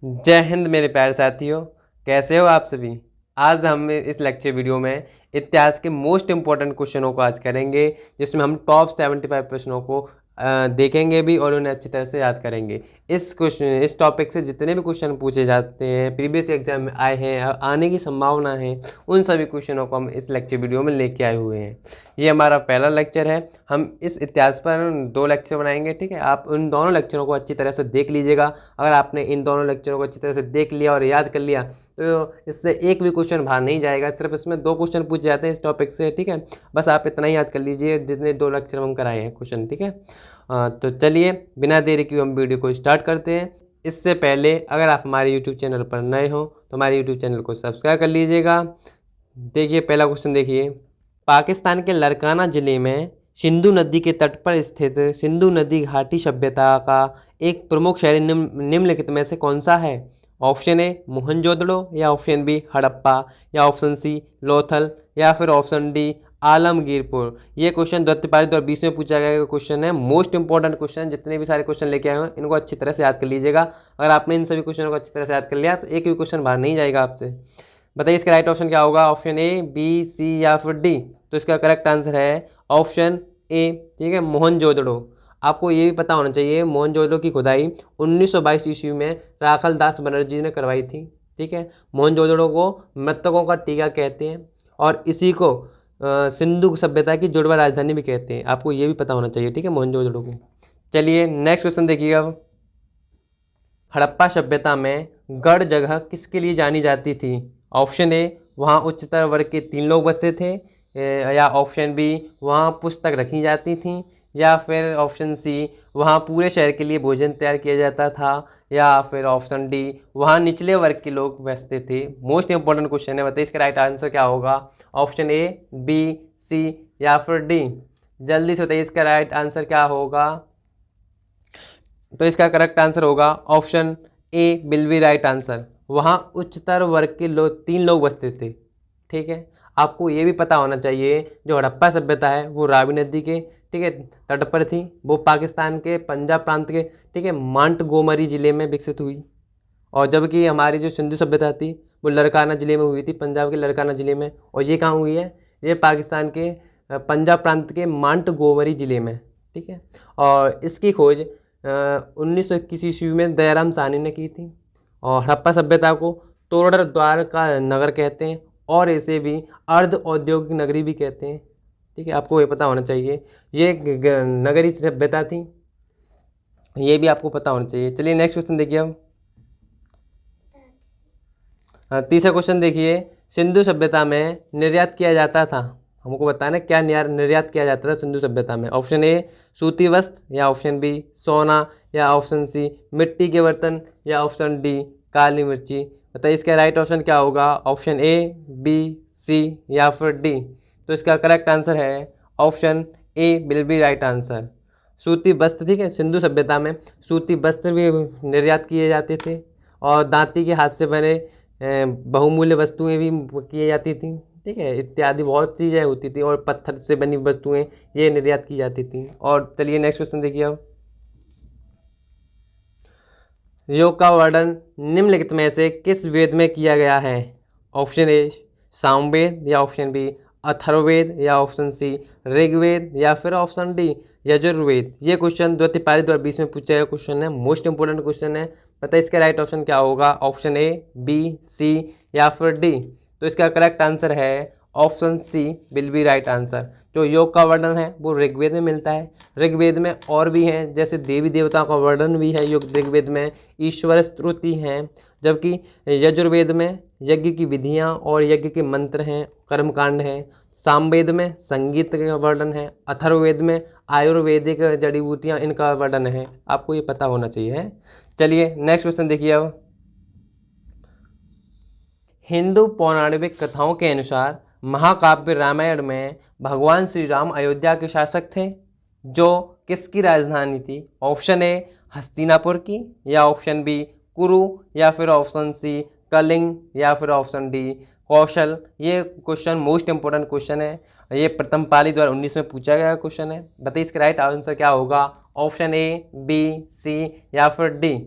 जय हिंद मेरे प्यारे साथियों, कैसे हो आप सभी। आज हम इस लेक्चर वीडियो में इतिहास के मोस्ट इम्पॉर्टेंट क्वेश्चनों को आज करेंगे, जिसमें हम टॉप 75 प्रश्नों को देखेंगे भी और उन्हें अच्छी तरह से याद करेंगे। इस टॉपिक से जितने भी क्वेश्चन पूछे जाते हैं, प्रीवियस एग्जाम में आए हैं, आने की संभावना है, उन सभी क्वेश्चनों को हम इस लेक्चर वीडियो में लेके आए हुए हैं। ये हमारा पहला लेक्चर है। हम इस इतिहास पर 2 लेक्चर बनाएंगे, ठीक है। आप उन दोनों लेक्चरों को अच्छी तरह से देख लीजिएगा। अगर आपने इन दोनों लेक्चरों को अच्छी तरह से देख लिया और याद कर लिया तो इससे एक भी क्वेश्चन बाहर नहीं जाएगा। सिर्फ इसमें 2 क्वेश्चन पूछे जाते हैं इस टॉपिक से, ठीक है। बस आप इतना ही याद कर लीजिए जितने 2 लेक्चर हम कराए हैं क्वेश्चन, ठीक है। तो चलिए बिना देरी किए हम वीडियो को स्टार्ट करते हैं। इससे पहले अगर आप हमारे यूट्यूब चैनल पर नए हो तो हमारे यूट्यूब चैनल को सब्सक्राइब कर लीजिएगा। देखिए पहला क्वेश्चन देखिए। पाकिस्तान के लरकाना ज़िले में सिंधु नदी के तट पर स्थित सिंधु नदी घाटी सभ्यता का एक प्रमुख शहर निम्नलिखित में से कौन सा है। ऑप्शन ए मोहनजोदड़ो, या ऑप्शन बी हड़प्पा, या ऑप्शन सी लोथल, या फिर ऑप्शन डी आलमगीरपुर। ये क्वेश्चन दत्त पारी 2020 में पूछा गया क्वेश्चन है। मोस्ट इंपॉर्टेंट क्वेश्चन, जितने भी सारे क्वेश्चन लेके आए हैं इनको अच्छी तरह से याद कर लीजिएगा। अगर आपने इन सभी क्वेश्चनों को अच्छी तरह से याद कर लिया तो एक भी क्वेश्चन बाहर नहीं जाएगा आपसे। बताइए इसका राइट ऑप्शन क्या होगा। ऑप्शन ए, बी, सी या फिर डी। तो इसका करेक्ट आंसर है ऑप्शन ए, ठीक है, मोहनजोदड़ो। आपको ये भी पता होना चाहिए मोहनजोदड़ो की खुदाई 1922 ईस्वी में राखल दास बनर्जी ने करवाई थी, ठीक है। मोहनजोदड़ो को मृतकों का टीका कहते हैं और इसी को सिंधु सभ्यता की जुड़वा राजधानी भी कहते हैं। आपको ये भी पता होना चाहिए, ठीक है, मोहनजोदड़ो को। चलिए नेक्स्ट क्वेश्चन देखिएगा। हड़प्पा सभ्यता में गढ़ जगह किसके लिए जानी जाती थी। ऑप्शन ए, वहाँ उच्चतर वर्ग के 3 लोग बसते थे, या ऑप्शन बी, वहाँ पुस्तक रखी जाती थी, या फिर ऑप्शन सी, वहाँ पूरे शहर के लिए भोजन तैयार किया जाता था, या फिर ऑप्शन डी, वहाँ निचले वर्ग के लोग बसते थे। मोस्ट इंपॉर्टेंट क्वेश्चन है। बताइए इसका राइट आंसर क्या होगा। ऑप्शन ए, बी, सी या फिर डी। जल्दी से बताइए इसका राइट आंसर क्या होगा। तो इसका करेक्ट आंसर होगा option A will be right answer. वहाँ उच्चतर वर्ग के 3 लोग बसते थे, ठीक है। आपको ये भी पता होना चाहिए जो हड़प्पा सभ्यता है वो रावी नदी के, ठीक है, तट पर थी। वो पाकिस्तान के पंजाब प्रांत के, ठीक है, मोंटगोमरी ज़िले में विकसित हुई। और जबकि हमारी जो सिंधु सभ्यता थी वो लरकाना ज़िले में हुई थी, पंजाब के लरकाना ज़िले में। और ये कहाँ हुई है, ये पाकिस्तान के पंजाब प्रांत के मोंटगोमरी ज़िले में, ठीक है। और इसकी खोज 1921 ईस्वी में दयाराम साहनी ने की थी। और हड़प्पा सभ्यता को तोड़र द्वार का नगर कहते हैं और इसे भी अर्ध औद्योगिक नगरी भी कहते हैं, ठीक है। आपको ये पता होना चाहिए ये नगरी सभ्यता थी, ये भी आपको पता होना चाहिए। चलिए नेक्स्ट क्वेश्चन देखिए अब। तीसरा क्वेश्चन देखिए। सिंधु सभ्यता में निर्यात किया जाता था, हमको बताना क्या निर्यात किया जाता था सिंधु सभ्यता में। ऑप्शन ए सूती वस्त्र, या ऑप्शन बी सोना, या ऑप्शन सी मिट्टी के बर्तन, या ऑप्शन डी काली मिर्ची। बताइए इसका राइट ऑप्शन क्या होगा। ऑप्शन ए, बी, सी या फिर डी। तो इसका करेक्ट आंसर है option A will be right answer. सूती वस्त्र, ठीक है, सिंधु सभ्यता में सूती वस्त्र भी निर्यात किए जाते थे और दांती के हाथ से बने बहुमूल्य वस्तुएं भी की जाती थी, ठीक है, इत्यादि बहुत चीज़ें होती थी और पत्थर से बनी वस्तुएं ये निर्यात की जाती थी। और चलिए नेक्स्ट क्वेश्चन देखिए अब। योग का वर्णन निम्नलिखित में से किस वेद में किया गया है। ऑप्शन ए सामवेद, या ऑप्शन बी अथर्ववेद, या ऑप्शन सी ऋग्वेद, या फिर ऑप्शन डी यजुर्वेद। ये क्वेश्चन द्वितीय पारी 2020 में पूछा गया क्वेश्चन है। मोस्ट इंपोर्टेंट क्वेश्चन है। बताइए इसका राइट ऑप्शन क्या होगा। ऑप्शन ए, बी, सी या फिर डी। तो इसका करेक्ट आंसर है option C will be right answer. जो योग का वर्णन है वो ऋग्वेद में मिलता है। ऋग्वेद में और भी हैं, जैसे देवी देवताओं का वर्णन भी है ऋग्वेद में, ईश्वर स्तुति हैं। जबकि यजुर्वेद में यज्ञ की विधियां और यज्ञ के मंत्र हैं, कर्मकांड हैं। सामवेद में संगीत का वर्णन है। अथर्ववेद में आयुर्वेदिक जड़ी बूटियाँ, इनका वर्णन है। आपको ये पता होना चाहिए है। चलिए नेक्स्ट क्वेश्चन देखिए अब। हिंदू पौराणिक कथाओं के अनुसार महाकाव्य रामायण में भगवान श्री राम अयोध्या के शासक थे, जो किसकी राजधानी थी। ऑप्शन ए हस्तिनापुर की, या ऑप्शन बी कुरु, या फिर ऑप्शन सी कलिंग, या फिर ऑप्शन डी कौशल। ये क्वेश्चन मोस्ट इंपोर्टेंट क्वेश्चन है। ये प्रथम पाली 2019 में पूछा गया क्वेश्चन है। बताइए इसका राइट आंसर क्या होगा। ऑप्शन ए, बी, सी या फिर डी।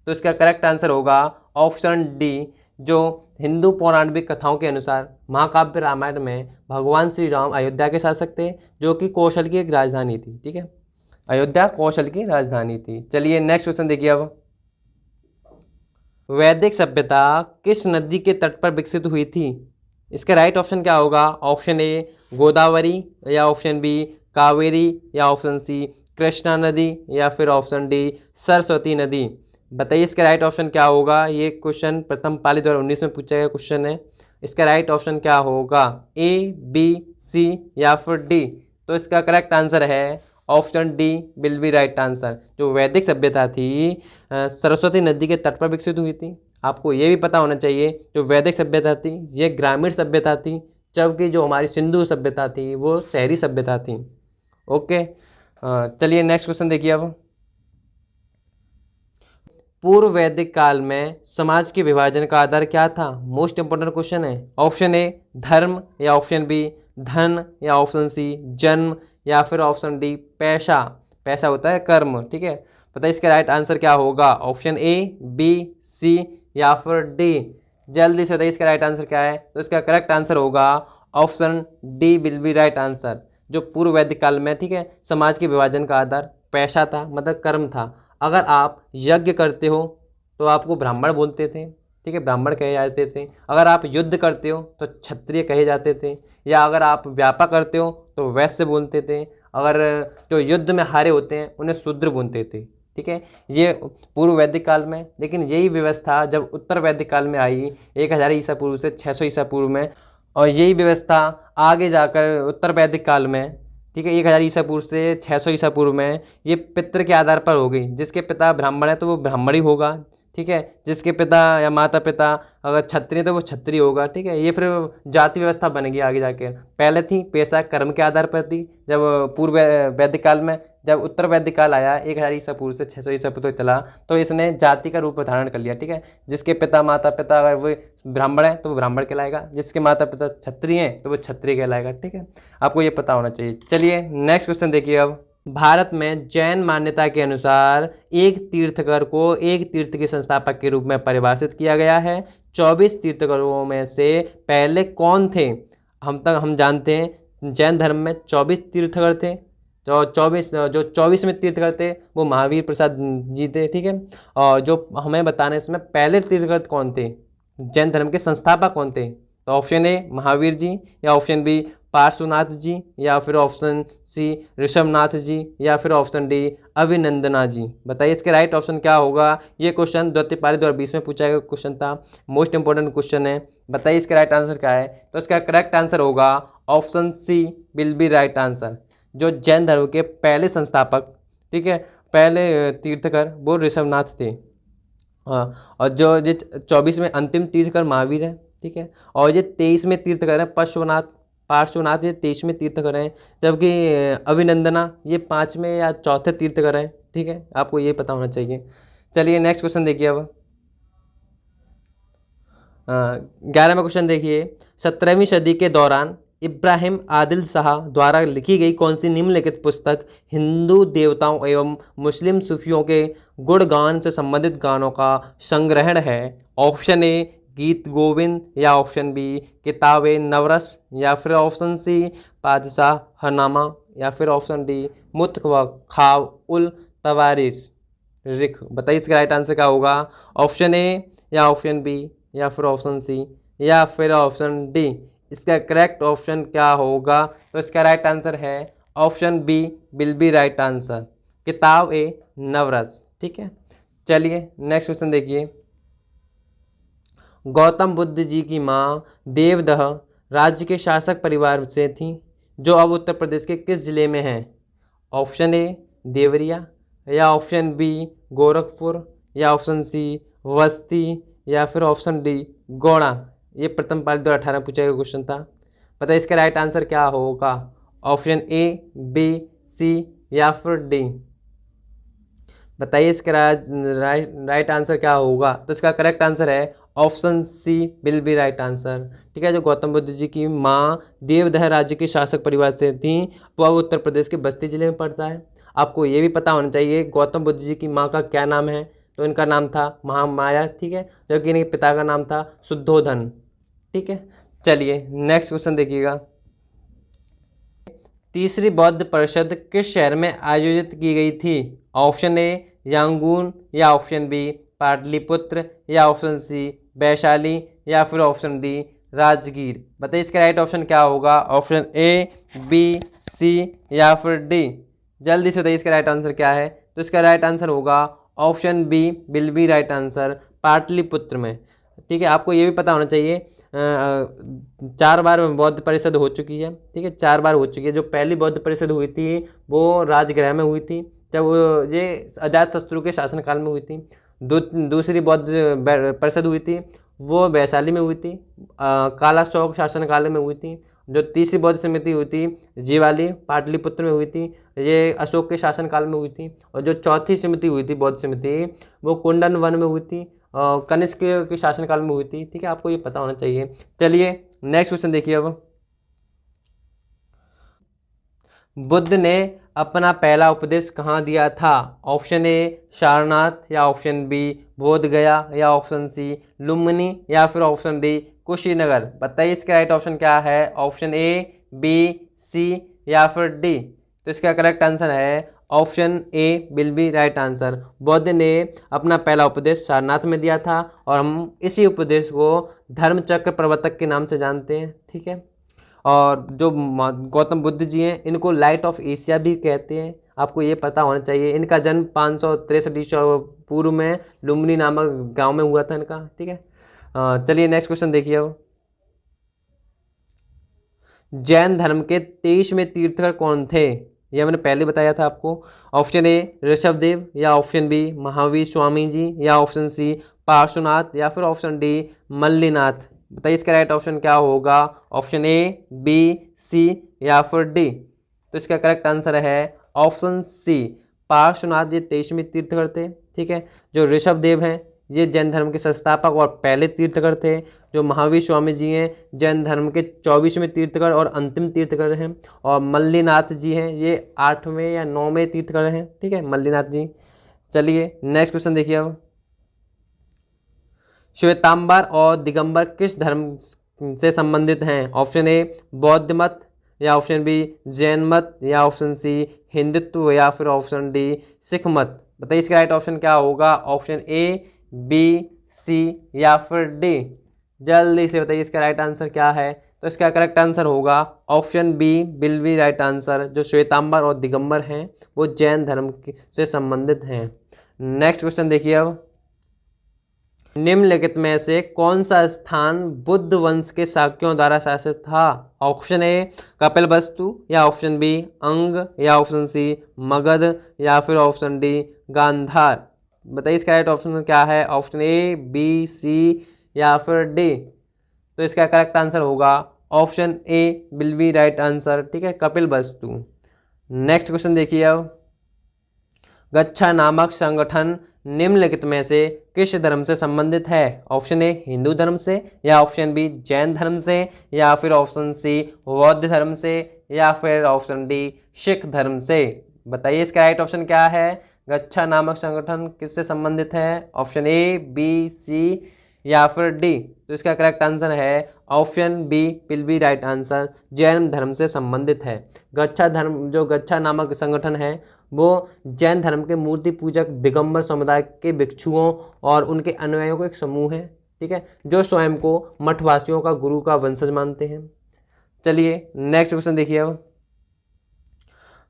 तो इसका करेक्ट आंसर होगा ऑप्शन डी, जो हिंदू पौराणिक कथाओं के अनुसार महाकाव्य रामायण में भगवान श्री राम अयोध्या के शासक थे, जो कि कौशल की एक राजधानी थी। ठीक है, अयोध्या कौशल की राजधानी थी। चलिए नेक्स्ट क्वेश्चन देखिए अब। वैदिक सभ्यता किस नदी के तट पर विकसित हुई थी? इसका राइट ऑप्शन क्या होगा? ऑप्शन ए गोदावरी, या ऑप्शन बी कावेरी, या ऑप्शन सी कृष्णा नदी, या फिर ऑप्शन डी सरस्वती नदी। बताइए इसका राइट ऑप्शन क्या होगा? ये क्वेश्चन प्रथम पाली 2019 में पूछा गया क्वेश्चन है। इसका राइट ऑप्शन क्या होगा? ए, बी, सी या फिर डी? तो इसका करेक्ट आंसर है option D will be right answer. जो वैदिक सभ्यता थी सरस्वती नदी के तट पर विकसित हुई थी। आपको ये भी पता होना चाहिए जो वैदिक सभ्यता थी ये ग्रामीण सभ्यता थी, जबकि जो हमारी सिंधु सभ्यता थी वो शहरी सभ्यता थी। ओके, चलिए नेक्स्ट क्वेश्चन देखिए अब। पूर्व वैदिक काल में समाज के विभाजन का आधार क्या था? मोस्ट इंपोर्टेंट क्वेश्चन है। ऑप्शन ए धर्म, या ऑप्शन बी धन, या ऑप्शन सी जन्म, या फिर ऑप्शन डी पैसा। पैसा होता है कर्म। ठीक है, बताइए इसका राइट आंसर क्या होगा? ऑप्शन ए, बी, सी या फिर डी? जल्दी से बताइए इसका राइट आंसर क्या है। तो इसका करेक्ट आंसर होगा option D will be right answer. जो पूर्व वैदिक काल में, ठीक है, समाज के विभाजन का आधार पैसा था, मतलब कर्म था। अगर आप यज्ञ करते हो तो आपको ब्राह्मण बोलते थे। ठीक है, ब्राह्मण कहे जाते थे। अगर आप युद्ध करते हो तो क्षत्रिय कहे जाते थे, या अगर आप व्यापार करते हो तो वैश्य बोलते थे। अगर जो युद्ध में हारे होते हैं उन्हें शूद्र बोलते थे। ठीक है, ये पूर्व वैदिक काल में। लेकिन यही व्यवस्था जब उत्तर वैदिक काल में आई 1000 ईसा पूर्व से 600 ईसा पूर्व में, और यही व्यवस्था आगे जाकर उत्तर वैदिक काल में, ठीक है, 1000 ईसा पूर्व से 600 ईसा पूर्व में ये पितृ के आधार पर हो गई। जिसके पिता ब्राह्मण है तो वो ब्राह्मण ही होगा। ठीक है, जिसके पिता या माता पिता अगर क्षत्रिय तो वो क्षत्रिय होगा। ठीक है, ये फिर जाति व्यवस्था बन गई आगे जाके। पहले थी पेशा कर्म के आधार पर थी जब पूर्व वैदिक काल में। जब उत्तर वैदिक काल आया 1000 ईसा पूर्व से 600 ईसा पूर्व तक चला, तो इसने जाति का रूप धारण कर लिया। ठीक है, जिसके पिता माता पिता अगर वो ब्राह्मण है तो वो ब्राह्मण कहलाएगा, जिसके माता पिता क्षत्रिय हैं तो वो क्षत्रिय कहलाएगा। ठीक है, आपको ये पता होना चाहिए। चलिए नेक्स्ट क्वेश्चन देखिए अब। भारत में जैन मान्यता के अनुसार एक तीर्थकर को एक तीर्थ के संस्थापक के रूप में परिभाषित किया गया है। 24 तीर्थकरों में से पहले कौन थे? हम जानते हैं जैन धर्म में 24 तीर्थकर थे। तो 24वें तीर्थकर थे वो महावीर प्रसाद जी थे। ठीक है, और जो हमें बताना है इसमें पहले तीर्थकर कौन थे, जैन धर्म के संस्थापक कौन थे? तो ऑप्शन ए महावीर जी, या ऑप्शन बी पार्श्वनाथ जी, या फिर ऑप्शन सी ऋषभनाथ जी, या फिर ऑप्शन डी अभिनंदना जी। बताइए इसके राइट ऑप्शन क्या होगा? ये क्वेश्चन द्वितीय पाली 2020 में पूछा गया क्वेश्चन था, मोस्ट इंपोर्टेंट क्वेश्चन है। बताइए इसका राइट आंसर क्या है? तो इसका करेक्ट आंसर होगा option C will be right answer. जो जैन धर्म के पहले संस्थापक, ठीक है, पहले तीर्थकर वो ऋषभनाथ थे। हाँ, और जो 24 में अंतिम तीर्थकर महावीर है। ठीक है, और ये 23वें तीर्थकर हैं पार्श्वनाथ ये 23वें तीर्थकर हैं, जबकि अभिनंदना ये 5वें या चौथे तीर्थकर हैं। ठीक है, आपको ये पता होना चाहिए। चलिए नेक्स्ट क्वेश्चन देखिए अब। 11वां क्वेश्चन देखिए। 17वीं सदी के दौरान इब्राहिम आदिल शाह द्वारा लिखी गई कौन सी निम्नलिखित पुस्तक हिंदू देवताओं एवं मुस्लिम सूफियों के गुणगान से संबंधित गानों का संग्रहण है? ऑप्शन ए गीत गोविंद, या ऑप्शन बी किताबे नवरस, या फिर ऑप्शन सी पादशाहनामा, या फिर ऑप्शन डी मुत्खाव उल तवारिस रिख। बताइए इसका राइट आंसर क्या होगा? ऑप्शन ए, या ऑप्शन बी, या फिर ऑप्शन सी, या फिर ऑप्शन डी? इसका करेक्ट ऑप्शन क्या होगा? तो इसका राइट आंसर है option B will be right answer, Kitab e नवरस। ठीक है, चलिए नेक्स्ट क्वेश्चन देखिए। गौतम बुद्ध जी की माँ देवदह राज्य के शासक परिवार से थी, जो अब उत्तर प्रदेश के किस जिले में है? ऑप्शन ए देवरिया, या ऑप्शन बी गोरखपुर, या ऑप्शन सी बस्ती, या फिर ऑप्शन डी गोड़ा। ये प्रथम पाली 2018 में पूछा गया क्वेश्चन था। बताइए इसका राइट आंसर क्या होगा? ऑप्शन ए, बी, सी या फिर डी? बताइए इसका राइट आंसर क्या होगा? तो इसका करेक्ट आंसर है option C will be right answer. ठीक है, जो गौतम बुद्ध जी की माँ देवदह राज्य के शासक परिवार से थी वो अब उत्तर प्रदेश के बस्ती जिले में पड़ता है। आपको ये भी पता होना चाहिए गौतम बुद्ध जी की माँ का क्या नाम है। तो इनका नाम था महामाया, ठीक है, जबकि इनके पिता का नाम था शुद्धोधन, ठीक है। चलिए नेक्स्ट क्वेश्चन देखिएगा। तीसरी बौद्ध परिषद किस शहर में आयोजित की गई थी? ऑप्शन ए यांगून, या ऑप्शन बी पाटलिपुत्र, या ऑप्शन सी वैशाली, या फिर ऑप्शन डी राजगीर। बताइए इसका राइट ऑप्शन क्या होगा? ऑप्शन ए, बी, सी या फिर डी। जल्दी से बताइए इसका राइट आंसर क्या है। तो इसका राइट आंसर होगा option B will be right answer, Pataliputra में, ठीक है। आपको ये भी पता होना चाहिए 4 बार बौद्ध परिषद हो चुकी है, ठीक है, 4 बार हो चुकी है। जो पहली बौद्ध परिषद हुई थी वो राजगृह में हुई थी, जब ये अजातशत्रु के शासनकाल में हुई थी। दूसरी बौद्ध परिषद हुई थी वो वैशाली में हुई थी, काला चौक शासनकाल में हुई थी। जो तीसरी बौद्ध समिति हुई थी ये वाली पाटलिपुत्र में हुई थी, ये अशोक के शासनकाल में हुई थी। और जो चौथी समिति हुई थी बौद्ध समिति, वो कुंडन वन में हुई थी, कनिष्क के शासनकाल में हुई थी, ठीक है, आपको ये पता होना चाहिए। चलिए नेक्स्ट क्वेश्चन देखिए। अब बुद्ध ने अपना पहला उपदेश कहाँ दिया था? ऑप्शन ए सारनाथ, या ऑप्शन बी बोध गया, या ऑप्शन सी लुम्बिनी, या फिर ऑप्शन डी कुशीनगर। बताइए इसका राइट ऑप्शन क्या है? ऑप्शन ए, बी, सी या फिर डी। तो इसका करेक्ट आंसर है option A will be right answer. Buddha ने अपना पहला उपदेश सारनाथ में दिया था और हम इसी उपदेश को धर्मचक्र प्रवर्तक के नाम से जानते हैं, ठीक है। और जो गौतम बुद्ध जी हैं इनको लाइट ऑफ एशिया भी कहते हैं, आपको ये पता होना चाहिए। इनका जन्म 563 ईसा पूर्व में लुम्बिनी नामक गांव में हुआ था इनका, ठीक है। चलिए नेक्स्ट क्वेश्चन देखिए। अब जैन धर्म के 23वें तीर्थकर कौन थे? यह मैंने पहले बताया था आपको। ऑप्शन ए ऋषभदेव, या ऑप्शन बी महावीर स्वामी जी, या ऑप्शन सी पार्श्वनाथ, या फिर ऑप्शन डी मल्लीनाथ। बताइए इसका राइट ऑप्शन क्या होगा? ऑप्शन ए, बी, सी या फिर डी। तो इसका करेक्ट आंसर है ऑप्शन सी, पार्श्वनाथ। ये 23वें तीर्थकर थे, ठीक है। जो ऋषभदेव हैं ये जैन धर्म के संस्थापक और पहले तीर्थकर थे। जो महावीर स्वामी जी हैं जैन धर्म के 24वें तीर्थकर और अंतिम तीर्थकर हैं। और मल्लीनाथ जी हैं ये 8वें या 9वें तीर्थकर हैं, ठीक है, मल्लीनाथ जी। चलिए नेक्स्ट क्वेश्चन देखिए। अब श्वेतांबर और दिगंबर किस धर्म से संबंधित हैं? ऑप्शन ए बौद्ध मत, या ऑप्शन बी जैन मत, या ऑप्शन सी हिंदुत्व, या फिर ऑप्शन डी सिख मत। बताइए इसका राइट ऑप्शन क्या होगा? ऑप्शन ए, बी, सी या फिर डी। जल्दी से बताइए इसका राइट आंसर क्या है। तो इसका करेक्ट आंसर होगा option B will be right answer. जो श्वेतांबर और दिगंबर हैं वो जैन धर्म से संबंधित हैं। नेक्स्ट क्वेश्चन देखिए। अब निम्नलिखित में से कौन सा स्थान बुद्ध वंश के शाक्यों द्वारा शासित था? ऑप्शन ए कपिलवस्तु, या ऑप्शन बी अंग, या ऑप्शन सी मगध, या फिर ऑप्शन डी गांधार। बताइए इसका राइट ऑप्शन क्या है? ऑप्शन ए, बी, सी या फिर डी। तो इसका करेक्ट आंसर होगा option A will be right answer, ठीक है, कपिलवस्तु। नेक्स्ट क्वेश्चन देखिए। अब गच्छा नामक संगठन निम्नलिखित में से किस धर्म से संबंधित है? ऑप्शन ए हिंदू धर्म से, या ऑप्शन बी जैन धर्म से, या फिर ऑप्शन सी बौद्ध धर्म से, या फिर ऑप्शन डी सिख धर्म से। बताइए इसका राइट ऑप्शन क्या है? गच्छा नामक संगठन किससे संबंधित है? ऑप्शन ए, बी, सी या फिर डी। तो इसका करेक्ट आंसर है option B will be right answer, Jain धर्म से संबंधित है। गच्छा धर्म, जो गच्छा नामक संगठन है वो जैन धर्म के मूर्ति पूजक दिगंबर समुदाय के भिक्षुओं और उनके अनुयायियों का एक समूह है, ठीक है, जो स्वयं को मठवासियों का गुरु का वंशज मानते हैं। चलिए नेक्स्ट क्वेश्चन देखिए। अब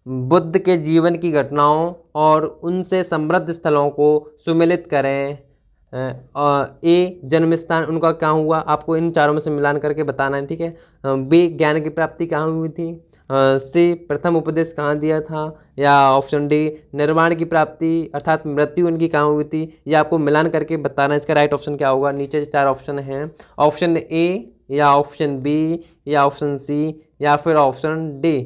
बुद्ध के जीवन की घटनाओं और उनसे समृद्ध स्थलों को सुमेलित करें। ए जन्म स्थान उनका कहाँ हुआ, आपको इन चारों में से मिलान करके बताना है, ठीक है। बी ज्ञान की प्राप्ति कहाँ हुई थी, सी प्रथम उपदेश कहाँ दिया था, या ऑप्शन डी निर्वाण की प्राप्ति अर्थात मृत्यु उनकी कहाँ हुई थी। ये आपको मिलान करके बताना है इसका राइट ऑप्शन क्या होगा। नीचे 4 ऑप्शन हैं, ऑप्शन ए, या ऑप्शन बी, या ऑप्शन सी, या फिर ऑप्शन डी।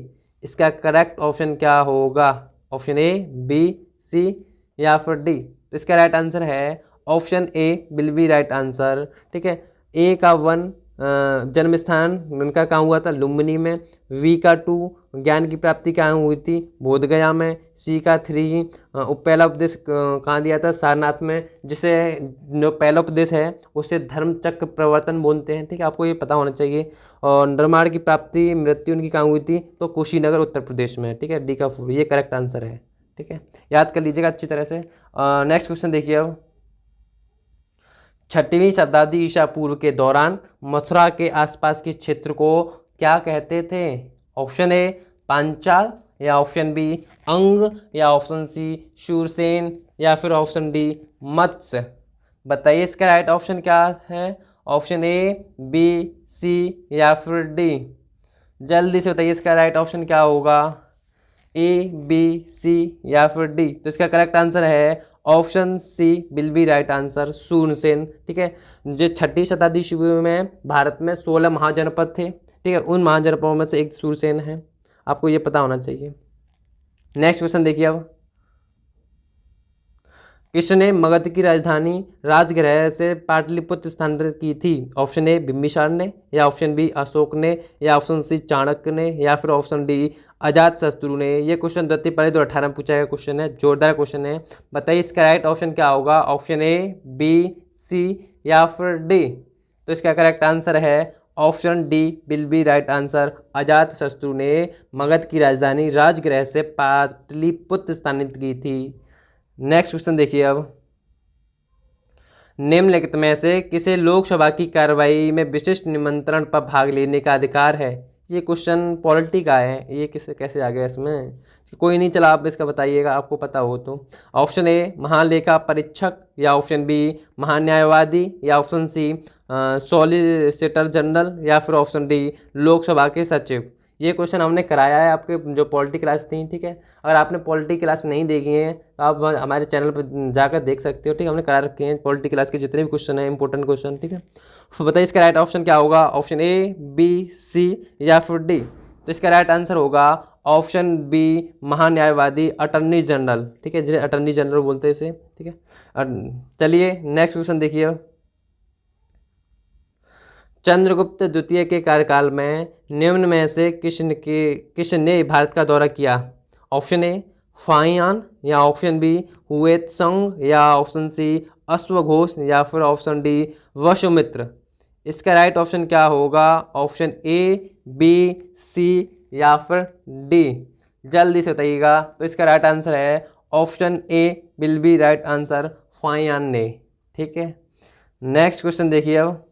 इसका करेक्ट ऑप्शन क्या होगा? ऑप्शन ए, बी, सी या फिर डी। तो इसका राइट आंसर है option A will be right answer, ठीक है। ए का 1 जन्म स्थान उनका कहाँ हुआ था? लुम्बिनी में। वी का 2 ज्ञान की प्राप्ति कहाँ हुई थी? बोधगया में। सी का 3 पहला उपदेश कहाँ दिया था? सारनाथ में, जिसे जो पहला उपदेश है उसे धर्म चक्र प्रवर्तन बोलते हैं। ठीक है, आपको ये पता होना चाहिए। और निर्माण की प्राप्ति मृत्यु उनकी कहाँ हुई थी? तो कुशीनगर उत्तर प्रदेश में। ठीक है, डी का 4 ये करेक्ट आंसर है। ठीक है, याद कर लीजिएगा अच्छी तरह से। नेक्स्ट क्वेश्चन देखिए अब। 6वीं शताब्दी ईसा पूर्व के दौरान मथुरा के आसपास के क्षेत्र को क्या कहते थे? ऑप्शन ए पांचाल, या ऑप्शन बी अंग, या ऑप्शन सी शूरसेन, या फिर ऑप्शन डी मत्स्य। बताइए इसका राइट ऑप्शन क्या है? ऑप्शन ए, बी, सी या फिर डी। जल्दी से बताइए इसका राइट ऑप्शन क्या होगा? ए, बी, सी या फिर डी। तो इसका करेक्ट आंसर है option C will be right answer, Shurasena. ठीक है, जो 6वीं शताब्दी ईस्वी में भारत में 16 महाजनपद थे। ठीक है, उन महाजनपदों में से एक शूरसेन है, आपको ये पता होना चाहिए। नेक्स्ट क्वेश्चन देखिए अब। किसने मगध की राजधानी राजगृह से पाटलिपुत्र स्थानांतरित की थी? ऑप्शन ए बिंबिसार ने, या ऑप्शन बी अशोक ने, या ऑप्शन सी चाणक्य ने, या फिर ऑप्शन डी अजातशत्रु ने। ये क्वेश्चन 2018 में पूछा गया क्वेश्चन है, जोरदार क्वेश्चन है। बताइए इसका राइट ऑप्शन क्या होगा? ऑप्शन ए, बी, सी या फिर डी। तो इसका करेक्ट आंसर है option D will be right answer. Ajatashatru ने मगध की राजधानी राजगृह से पाटलिपुत्र स्थानांतरित की थी। नेक्स्ट क्वेश्चन देखिए अब। निम्नलिखित में से किसे लोकसभा की कार्रवाई में विशिष्ट निमंत्रण पर भाग लेने का अधिकार है? ये क्वेश्चन पॉलिटी का है, ये किसे कैसे आ गया इसमें? कोई नहीं, चला आप इसका बताइएगा, आपको पता हो तो। ऑप्शन ए महालेखा परीक्षक, या ऑप्शन बी महान्यायवादी, या ऑप्शन सी सॉलिसिटर जनरल, या फिर ऑप्शन डी लोकसभा के सचिव। ये क्वेश्चन हमने कराया है आपके जो पॉलिटी क्लास थी। ठीक है, अगर आपने पॉलिटी क्लास नहीं देखी है तो आप हमारे चैनल पर जाकर देख सकते हो। ठीक है, हमने करा रखे हैं पॉलिटी क्लास के जितने भी क्वेश्चन हैं, इंपॉर्टेंट क्वेश्चन। ठीक है, तो बताइए इसका राइट ऑप्शन क्या होगा? ऑप्शन ए, बी, सी या फिर डी। तो इसका राइट आंसर होगा ऑप्शन बी महान्यायवादी, अटर्नी जनरल। ठीक है, जिन्हें अटर्नी जनरल बोलते हैं इसे। ठीक है, चलिए नेक्स्ट क्वेश्चन देखिए। चंद्रगुप्त द्वितीय के कार्यकाल में निम्न में से किसने भारत का दौरा किया? ऑप्शन ए फाहियान, या ऑप्शन बी हुएत्संग, या ऑप्शन सी अश्वघोष, या फिर ऑप्शन डी वसुमित्र। इसका राइट ऑप्शन क्या होगा? ऑप्शन ए, बी, सी या फिर डी। जल्दी से बताइएगा। तो इसका राइट आंसर है option A will be right answer, Fahien ने। ठीक है, नेक्स्ट क्वेश्चन देखिए अब।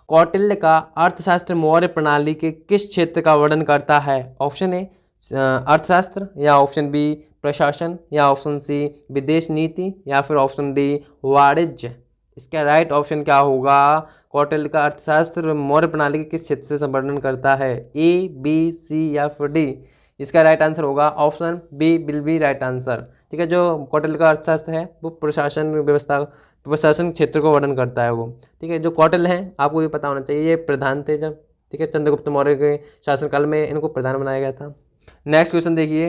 कौटिल्य का अर्थशास्त्र मौर्य प्रणाली के किस क्षेत्र का वर्णन करता है? ऑप्शन ए अर्थशास्त्र, या ऑप्शन बी प्रशासन, या ऑप्शन सी विदेश नीति, या फिर ऑप्शन डी वाणिज्य। इसका राइट ऑप्शन क्या होगा? कौटिल्य का अर्थशास्त्र मौर्य प्रणाली के किस क्षेत्र से वर्णन करता है? ए, बी, सी या फिर डी। इसका राइट आंसर होगा option B will be right answer. ठीक है, जो कौटिल्य का अर्थशास्त्र है वो प्रशासन क्षेत्र को वर्णन करता है वो। ठीक है, जो कौटिल्य हैं आपको ये पता होना चाहिए, ये प्रधान थे जब। ठीक है, चंद्रगुप्त मौर्य के शासनकाल में इनको प्रधान बनाया गया था। नेक्स्ट क्वेश्चन देखिए।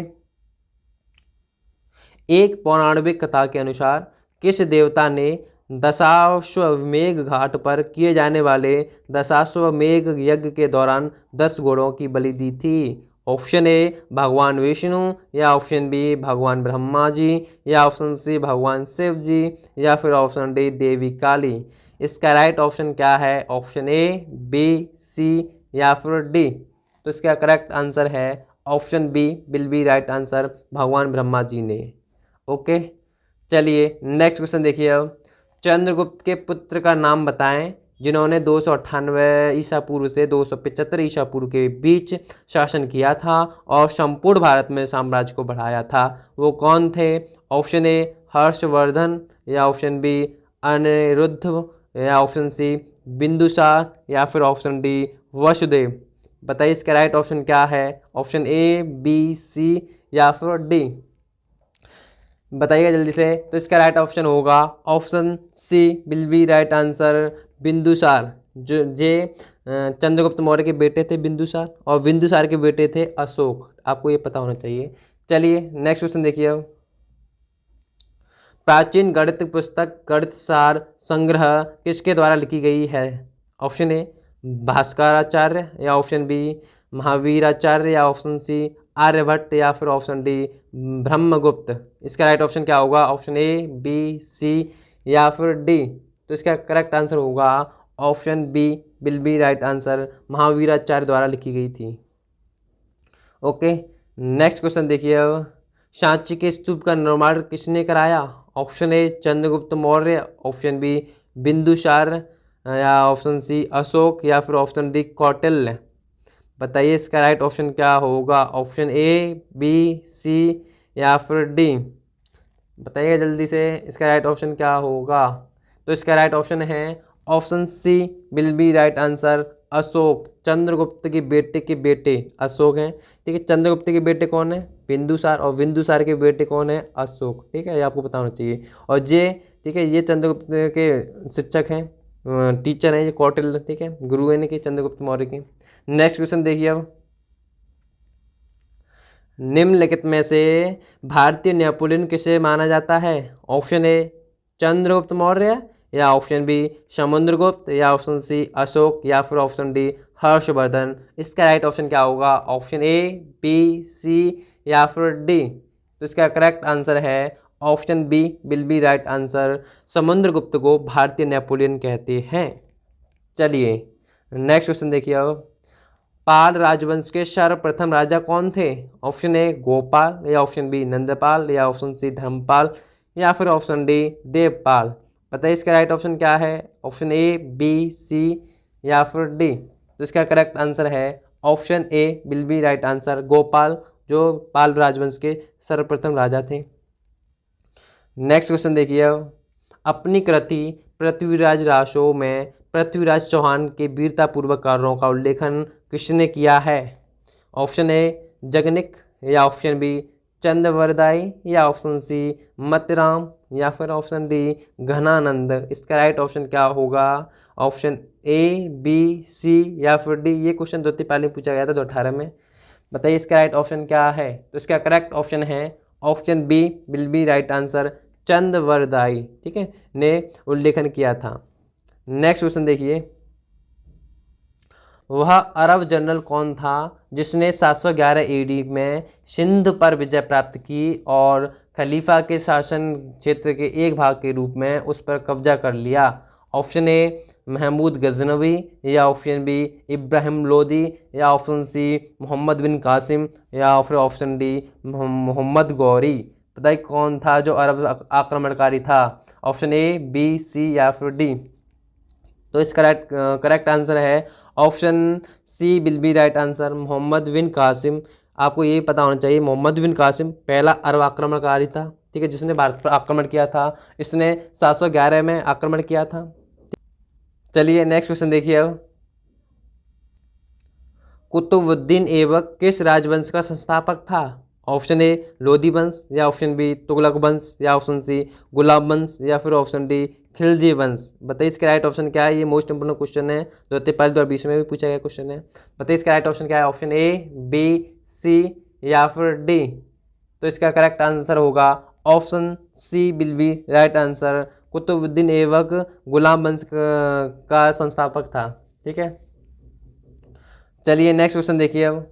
एक पौराणिक कथा के अनुसार किस देवता ने दशाश्वमेध घाट पर किए जाने वाले दशाश्वमेध यज्ञ के दौरान 10 घोड़ों की बलि दी थी? ऑप्शन ए भगवान विष्णु, या ऑप्शन बी भगवान ब्रह्मा जी, या ऑप्शन सी भगवान शिव जी, या फिर ऑप्शन डी देवी काली। इसका राइट ऑप्शन क्या है? ऑप्शन ए, बी, सी या फिर डी। तो इसका करेक्ट आंसर है option B will be right answer, भगवान ब्रह्मा जी ने। ओके, चलिए नेक्स्ट क्वेश्चन देखिए अब। चंद्रगुप्त के पुत्र का नाम बताएं जिन्होंने 298 ईसा पूर्व से 275 ईसा पूर्व के बीच शासन किया था और संपूर्ण भारत में साम्राज्य को बढ़ाया था। वो कौन थे? ऑप्शन ए हर्षवर्धन, या ऑप्शन बी अनिरुद्ध, या ऑप्शन सी बिंदुसार, या फिर ऑप्शन डी वसुदेव। बताइए इसका राइट ऑप्शन क्या है? ऑप्शन ए, बी, सी या फिर डी। बताइएगा जल्दी से। तो इसका राइट ऑप्शन होगा option C will be right answer, Bindusara. जो चंद्रगुप्त मौर्य के बेटे थे बिंदुसार, और बिंदुसार के बेटे थे अशोक। आपको ये पता होना चाहिए। चलिए नेक्स्ट क्वेश्चन देखिए अब। प्राचीन गणित पुस्तक गणित सार संग्रह किसके द्वारा लिखी गई है? ऑप्शन ए भास्कराचार्य, या ऑप्शन बी महावीराचार्य या ऑप्शन सी आर्यभट्ट या फिर ऑप्शन डी ब्रह्मगुप्त। इसका राइट ऑप्शन क्या होगा? ऑप्शन ए, बी, सी या फिर डी। तो इसका करेक्ट आंसर होगा option B will be right answer, Mahaviracharya द्वारा लिखी गई थी। ओके, नेक्स्ट क्वेश्चन देखिए अब, सांची के स्तूप का निर्माण किसने कराया? Option A Chandragupta Maurya, option B Bindusara या ऑप्शन सी अशोक या फिर ऑप्शन डी कौटिल्य। बताइए इसका राइट ऑप्शन क्या होगा? ऑप्शन ए, बी, सी या फिर डी। बताइए जल्दी से इसका राइट ऑप्शन क्या होगा। तो इसका राइट ऑप्शन है option C will be right answer, Ashoka. Chandragupta के बेटे अशोक हैं। ठीक है, चंद्रगुप्त के बेटे कौन है? बिंदुसार, और बिंदुसार के बेटे कौन है? अशोक। ठीक है, ये आपको पता होना चाहिए। और ये ठीक है, ये चंद्रगुप्त के शिक्षक हैं, टीचर हैं ये कौटिल्य। ठीक है, गुरु हैं कि चंद्रगुप्त मौर्य के। नेक्स्ट क्वेश्चन देखिए अब, निम्नलिखित में से भारतीय नेपोलियन किसे माना जाता है? ऑप्शन ए चंद्रगुप्त मौर्य या ऑप्शन बी समुद्रगुप्त या ऑप्शन सी अशोक या फिर ऑप्शन डी हर्षवर्धन। इसका राइट ऑप्शन क्या होगा? ऑप्शन ए, बी, सी या फिर डी। तो इसका करेक्ट आंसर है option B will be right answer, Samudragupta को भारतीय नेपोलियन कहते हैं। चलिए नेक्स्ट क्वेश्चन देखिए अब, पाल राजवंश के सर्वप्रथम राजा कौन थे? ऑप्शन ए गोपाल या ऑप्शन बी नंदपाल या ऑप्शन सी धर्मपाल या फिर ऑप्शन डी देवपाल। बताइए इसका राइट ऑप्शन क्या है? ऑप्शन ए, बी, सी या फिर डी। तो इसका करेक्ट आंसर है option A will be right answer, Gopal, जो पाल राजवंश के सर्वप्रथम राजा थे। नेक्स्ट क्वेश्चन देखिए अब, अपनी कृति पृथ्वीराज रासो में पृथ्वीराज चौहान के वीरतापूर्वक कार्यों का उल्लेखन किसने किया है? ऑप्शन ए जगनिक या ऑप्शन बी चंद्रवरदाई या ऑप्शन सी मतिराम या फिर ऑप्शन डी घनानंद। इसका राइट ऑप्शन क्या होगा? ऑप्शन ए, बी, सी या फिर डी। ये क्वेश्चन 2 पहले पूछा गया था 2018 में। बताइए इसका राइट ऑप्शन क्या है? तो इसका करेक्ट ऑप्शन है option B will be right answer, Chand Bardai. ठीक है, ने उल्लेखन किया था। नेक्स्ट क्वेश्चन देखिए, वह अरब जनरल कौन था जिसने 711 एडी में सिंध पर विजय प्राप्त की और खलीफा के शासन क्षेत्र के एक भाग के रूप में उस पर कब्जा कर लिया? ऑप्शन ए महमूद गजनवी या ऑप्शन बी इब्राहिम लोदी या ऑप्शन सी मोहम्मद बिन कासिम या फिर ऑप्शन डी मोहम्मद गौरी। बताइए कौन था जो अरब आक्रमणकारी था? ऑप्शन ए, बी, सी या फिर डी। तो इसका करेक्ट आंसर है option C will be right answer, Mohammad bin Qasim. आपको ये पता होना चाहिए मोहम्मद बिन कासिम पहला अरब आक्रमणकारी था। ठीक है, जिसने भारत पर आक्रमण किया था। इसने 711 में आक्रमण किया था। चलिए नेक्स्ट क्वेश्चन देखिए अब, कुतुबुद्दीन ऐबक किस राजवंश का संस्थापक था? ऑप्शन ए लोधी वंश या ऑप्शन बी तुगलक वंश या ऑप्शन सी गुलाब वंश या फिर ऑप्शन डी खिलजी वंश। बताइए इसका राइट ऑप्शन क्या है? ये मोस्ट इंपोर्टेंट क्वेश्चन है, 2020 में भी पूछा गया क्वेश्चन है। बताइए इसका राइट ऑप्शन क्या है? ऑप्शन ए, बी, सी या फिर डी। तो इसका करेक्ट आंसर होगा option C will be right answer, Qutubuddin Aibak गुलाम वंश का संस्थापक था। ठीक है, चलिए नेक्स्ट क्वेश्चन देखिए अब,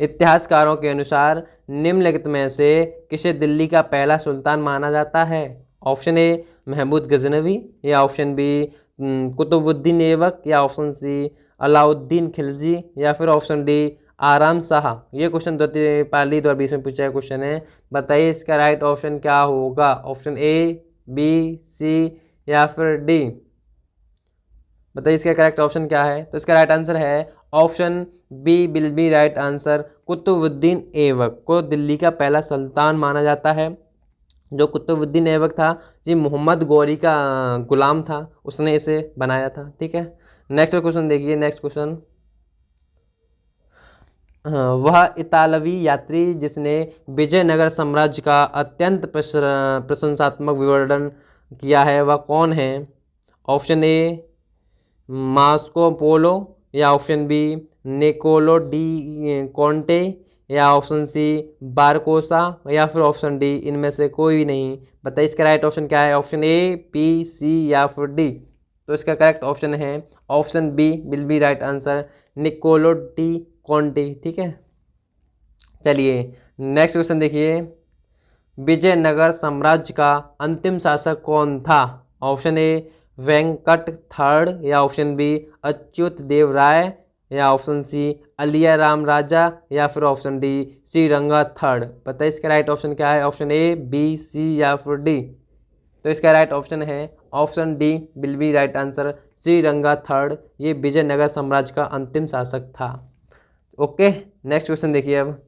इतिहासकारों के अनुसार निम्नलिखित में से किसे दिल्ली का पहला सुल्तान माना जाता है? ऑप्शन ए महमूद गजनवी या ऑप्शन बी कुतुबुद्दीन ऐबक या ऑप्शन सी अलाउद्दीन खिलजी या फिर ऑप्शन डी आराम शाह। ये क्वेश्चन 2020 में पूछा गया क्वेश्चन है। बताइए इसका राइट ऑप्शन क्या होगा? ऑप्शन ए, बी, सी या फिर डी। बताइए इसका करेक्ट ऑप्शन क्या है? तो इसका राइट आंसर है option B will be right answer, Qutubuddin Aibak को दिल्ली का पहला सुल्तान माना जाता है। जो कुतुबुद्दीन ऐबक था जी मोहम्मद गौरी का गुलाम था, उसने इसे बनाया था। ठीक है, नेक्स्ट क्वेश्चन देखिए। नेक्स्ट क्वेश्चन, वह इतालवी यात्री जिसने विजयनगर साम्राज्य का अत्यंत प्रशंसात्मक विवरण किया है वह कौन है? ऑप्शन ए मार्को पोलो या option B Nicolo de Conti या ऑप्शन सी बारकोसा या फिर ऑप्शन डी इनमें से कोई भी नहीं। बताइए इसका राइट ऑप्शन क्या है? ऑप्शन ए, बी, सी या फिर डी। तो इसका करेक्ट ऑप्शन है option B will be right answer, Niccolo de Conti. ठीक है, चलिए नेक्स्ट क्वेश्चन देखिए, विजयनगर साम्राज्य का अंतिम शासक कौन था? ऑप्शन ए वेंकट थर्ड, या ऑप्शन बी अच्युत देव राय, या ऑप्शन सी अलिया राम राजा, या फिर ऑप्शन डी श्रीरंगा थर्ड। बताइए इसका राइट ऑप्शन क्या है? ऑप्शन ए, बी, सी या फिर डी। तो इसका राइट ऑप्शन है option D will be right answer, Sriranga third. ये विजयनगर साम्राज्य का अंतिम शासक था। ओके, नेक्स्ट क्वेश्चन देखिए अब,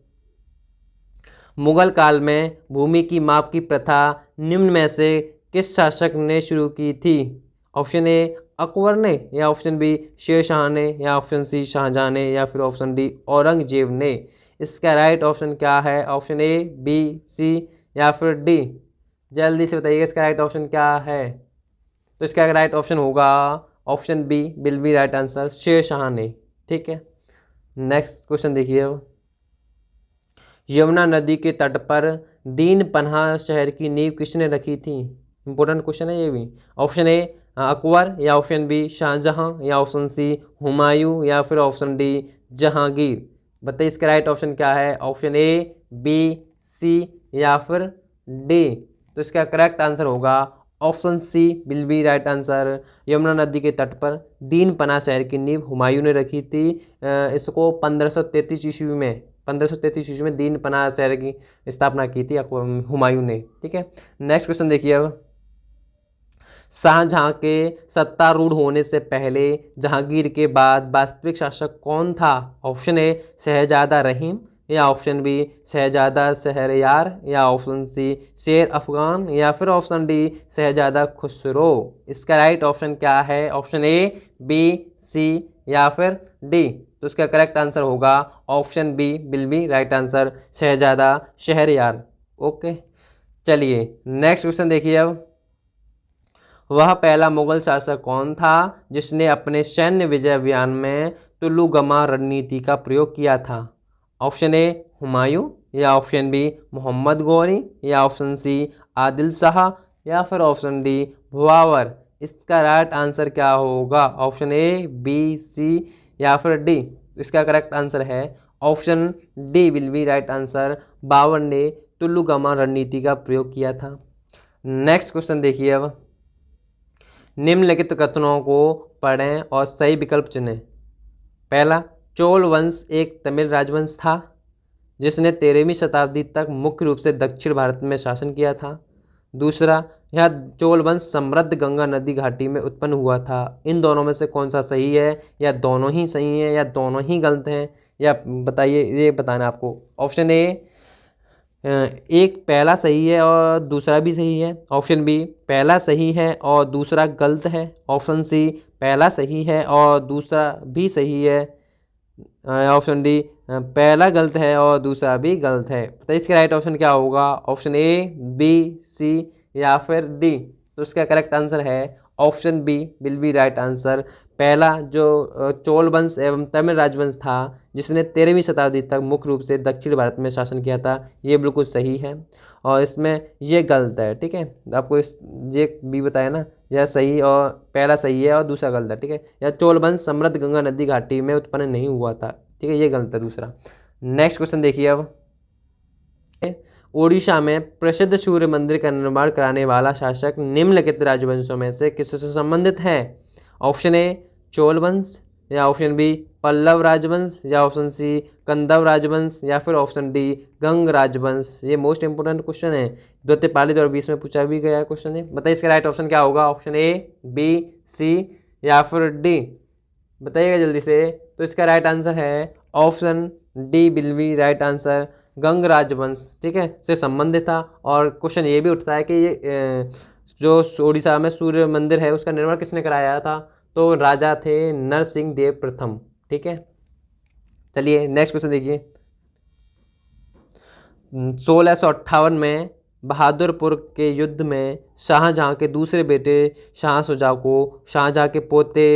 मुगल काल में भूमि की माप की प्रथा निम्न में से किस शासक ने शुरू की थी? ऑप्शन ए अकबर ने, या ऑप्शन बी शेरशाह ने, या ऑप्शन सी शाहजहां ने, या फिर ऑप्शन डी औरंगजेब ने। इसका राइट ऑप्शन क्या है? ऑप्शन ए, बी, सी या फिर डी। जल्दी से बताइएगा इसका राइट ऑप्शन क्या है। तो इसका राइट ऑप्शन होगा option B will be right answer, Sher Shah ने। ठीक है, नेक्स्ट क्वेश्चन देखिए अब, यमुना नदी के तट पर दीन पन्हा शहर की नींव किसने रखी थी? इंपॉर्टेंट क्वेश्चन है ये भी। ऑप्शन ए अकबर, या ऑप्शन बी शाहजहां, या ऑप्शन सी हुमायूं, या फिर ऑप्शन डी जहांगीर। बताइए इसका राइट ऑप्शन क्या है? ऑप्शन ए, बी, सी या फिर डी। तो इसका करेक्ट आंसर होगा option C will be right answer, Yamuna नदी के तट पर दीन पन्हा शहर की नींव हुमायूं ने रखी थी। इसको 1533 ईस्वी में 1533 ईस्वी में दीन पन्हा शहर की स्थापना की थी हुमायूं ने। ठीक है, नेक्स्ट क्वेश्चन देखिए अब, शाहजहां के सत्तारूढ़ होने से पहले जहांगीर के बाद वास्तविक शासक कौन था? ऑप्शन ए शहजादा रहीम, या ऑप्शन बी शहजादा शहरयार, या ऑप्शन सी शेर अफगान, या फिर ऑप्शन डी शहजादा खुसरो। इसका राइट ऑप्शन क्या है? ऑप्शन ए, बी, सी या फिर डी। तो इसका करेक्ट आंसर होगा option B will be right answer, शहजादा शहरयार। ओके, चलिए नेक्स्ट क्वेश्चन देखिए अब, वह पहला मुगल शासक कौन था जिसने अपने सैन्य विजय अभियान में तुल्लुगमा रणनीति का प्रयोग किया था? ऑप्शन ए हुमायूं, या ऑप्शन बी मोहम्मद गौरी, या ऑप्शन सी आदिल शाह, या फिर ऑप्शन डी भुआवर। इसका राइट आंसर क्या होगा? ऑप्शन ए, बी, सी या फिर डी। इसका करेक्ट आंसर है option D will be right answer, Babur ने तुल्लुगमा रणनीति का प्रयोग किया था। नेक्स्ट क्वेश्चन देखिए अब, निम्नलिखित कथनों को पढ़ें और सही विकल्प चुनें। पहला, चोल वंश एक तमिल राजवंश था जिसने 13वीं शताब्दी तक मुख्य रूप से दक्षिण भारत में शासन किया था। दूसरा, यह चोल वंश समृद्ध गंगा नदी घाटी में उत्पन्न हुआ था। इन दोनों में से कौन सा सही है, या दोनों ही सही हैं, या दोनों ही गलत हैं, या बताइए, ये बताना आपको। ऑप्शन ए, एक पहला सही है और दूसरा भी सही है। ऑप्शन बी, पहला सही है और दूसरा गलत है। ऑप्शन सी, पहला सही है और दूसरा भी सही है। ऑप्शन डी, पहला गलत है और दूसरा भी गलत है। तो इसका राइट ऑप्शन क्या होगा? ऑप्शन ए, बी, सी या फिर डी। तो इसका करेक्ट आंसर है option B will be right answer. पहला जो चोल वंश एवं तमिल राजवंश था जिसने 13वीं शताब्दी तक मुख्य रूप से दक्षिण भारत में शासन किया था, ये बिल्कुल सही है और इसमें ये गलत है। ठीक है, आपको इस ये भी बताया ना, यह सही और पहला सही है और दूसरा गलत है। ठीक है, यह चोल वंश समृद्ध गंगा नदी घाटी में उत्पन्न नहीं हुआ था। ठीक है, ये गलत है दूसरा। नेक्स्ट क्वेश्चन देखिए अब, ओडिशा में प्रसिद्ध सूर्य मंदिर का निर्माण कराने वाला शासक निम्नलिखित राजवंशों में से किससे संबंधित है? ऑप्शन ए चोल वंश, या ऑप्शन बी पल्लव राजवंश, या ऑप्शन सी कंदव राजवंश, या फिर ऑप्शन डी गंग राजवंश। ये मोस्ट इंपोर्टेंट क्वेश्चन है, 2023 में पूछा भी गया क्वेश्चन है। बताइए इसका राइट ऑप्शन क्या होगा? ऑप्शन ए, बी, सी या फिर डी। बताइएगा जल्दी से। तो इसका राइट आंसर है option D will be right answer, Ganga राजवंश। ठीक है, से संबंधित था। और क्वेश्चन ये भी उठता है कि ये जो उड़ीसा में सूर्य मंदिर है उसका निर्माण किसने कराया था? तो राजा थे नरसिंह देव प्रथम। ठीक है, चलिए नेक्स्ट क्वेश्चन देखिए। 1658 में बहादुरपुर के युद्ध में शाहजहां के दूसरे बेटे शाह शुजा को शाहजहां के पोते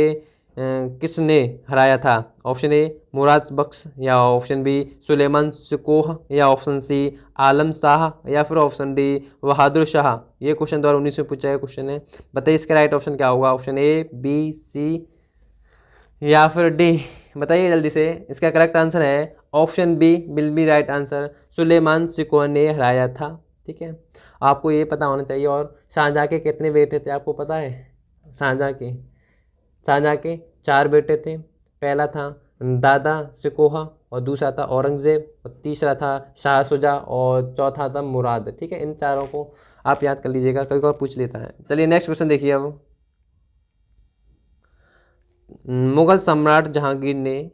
किसने हराया था? ऑप्शन ए मुराद बख्श, या ऑप्शन बी सुलेमान सुकोह, या ऑप्शन सी आलम शाह, या फिर ऑप्शन डी बहादुर शाह। ये क्वेश्चन 2019 में पूछा गया क्वेश्चन है। बताइए इसका राइट ऑप्शन क्या होगा? ऑप्शन ए, बी, सी या फिर डी? बताइए जल्दी से। इसका करेक्ट आंसर है option B will be right answer. Sulaiman Shikoh ने हराया था। ठीक है, आपको ये पता होना चाहिए। और शाहजहाँ के कितने बेटे थे आपको पता है? शाहजहाँ के 4 बेटे थे। पहला था दादा सिकोहा, और दूसरा था औरंगज़ेब, और तीसरा था शाह शुजा, और चौथा था मुराद। ठीक है, इन चारों को आप याद कर लीजिएगा, कभी कभी पूछ लेता है। चलिए नेक्स्ट क्वेश्चन देखिए अब। मुगल सम्राट जहांगीर ने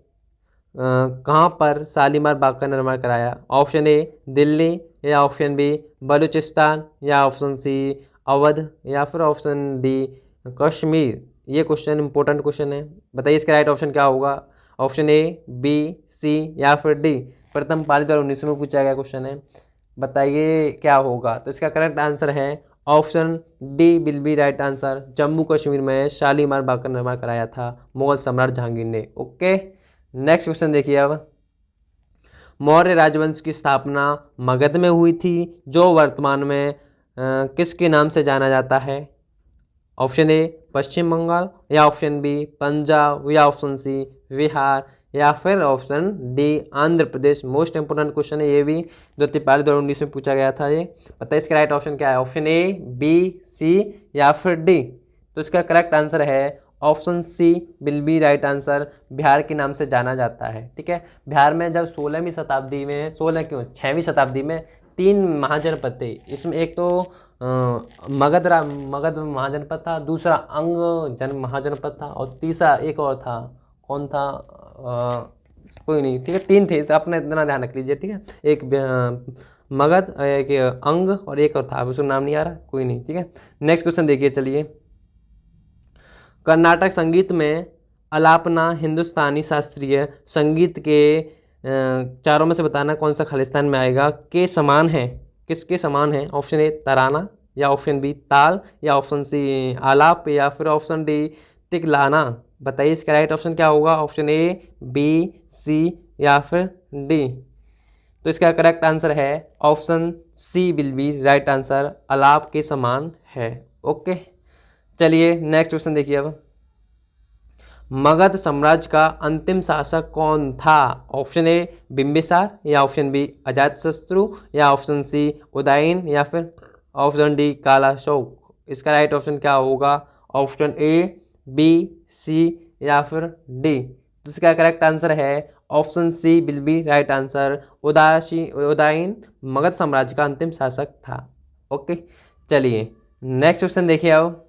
कहाँ पर शालीमार बाग का निर्माण कराया? ऑप्शन ए दिल्ली, या ऑप्शन बी बलूचिस्तान, या ऑप्शन सी अवध, या फिर ऑप्शन डी कश्मीर। ये क्वेश्चन इंपॉर्टेंट क्वेश्चन है। बताइए इसका राइट ऑप्शन क्या होगा? ऑप्शन ए, बी, सी या फिर डी? प्रथम पाली 2019 में पूछा गया क्वेश्चन है। बताइए क्या होगा? तो इसका करेक्ट आंसर है option D will be right answer. Jammu Kashmir में शालीमार बाग का निर्माण कराया था मुगल सम्राट जहांगीर ने। ओके, नेक्स्ट क्वेश्चन देखिए अब। मौर्य राजवंश की स्थापना मगध में हुई थी, जो वर्तमान में किसके नाम से जाना जाता है? ऑप्शन ए पश्चिम बंगाल, या ऑप्शन बी पंजाब, या ऑप्शन सी बिहार, या फिर option D Andhra Pradesh. Most important question है ये भी, जो तिपाली 2019 में पूछा गया था ये। बताइए इसका राइट ऑप्शन क्या है? ऑप्शन ए, बी, सी या फिर डी? तो इसका करेक्ट आंसर है option C will be right answer. Bihar के नाम से जाना जाता है। ठीक है, बिहार में जब 16वीं शताब्दी में, 16 क्यों 6वीं शताब्दी में 3 महाजनपद थे। इसमें एक तो मगध महाजनपद था, दूसरा अंग महाजनपद था, और तीसरा एक और था। कौन था? कोई नहीं। ठीक है, 3 थे, तो अपना इतना ध्यान रख लीजिए। ठीक है, एक मगध, एक अंग, और एक और था, अब उसका नाम नहीं आ रहा। कोई नहीं। ठीक है, नेक्स्ट क्वेश्चन देखिए। चलिए, कर्नाटक संगीत में अलापना हिंदुस्तानी शास्त्रीय संगीत के चारों में से बताना कौन सा खालिस्तान में आएगा? के समान है, किसके समान है? ऑप्शन ए तराना, या ऑप्शन बी ताल, या ऑप्शन सी आलाप, या फिर ऑप्शन डी तिकलाना। बताइए इसका राइट ऑप्शन क्या होगा? ऑप्शन ए, बी, सी या फिर डी? तो इसका करेक्ट आंसर है option C will be right answer. अलाप के समान है। ओके, चलिए नेक्स्ट क्वेश्चन देखिए अब। मगध साम्राज्य का अंतिम शासक कौन था? ऑप्शन ए बिंबिसार, या ऑप्शन बी अजातशत्रु, या ऑप्शन सी उदयन, या फिर ऑप्शन डी काला अशोक। इसका राइट ऑप्शन क्या होगा? ऑप्शन ए, बी, सी या फिर डी? तो इसका करेक्ट आंसर है option C will be right answer. Udayan Magadha साम्राज्य का अंतिम शासक था। ओके, चलिए नेक्स्ट क्वेश्चन देखिए अब।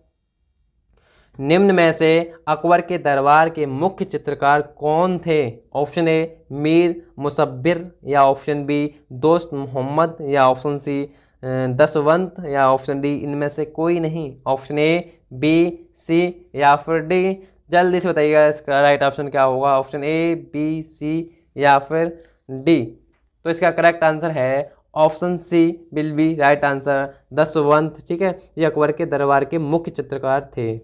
निम्न में से अकबर के दरबार के मुख्य चित्रकार कौन थे? ऑप्शन ए मीर मुसब्बिर, या ऑप्शन बी दोस्त मोहम्मद, या ऑप्शन सी दसवंत, या ऑप्शन डी इनमें से कोई नहीं। ऑप्शन ए, बी, सी या फिर डी? जल्दी से बताइएगा इसका राइट ऑप्शन क्या होगा? ऑप्शन ए, बी, सी या फिर डी? तो इसका करेक्ट आंसर है option C will be right answer, Daswant. ठीक है, ये अकबर के दरबार के मुख्य चित्रकार थे।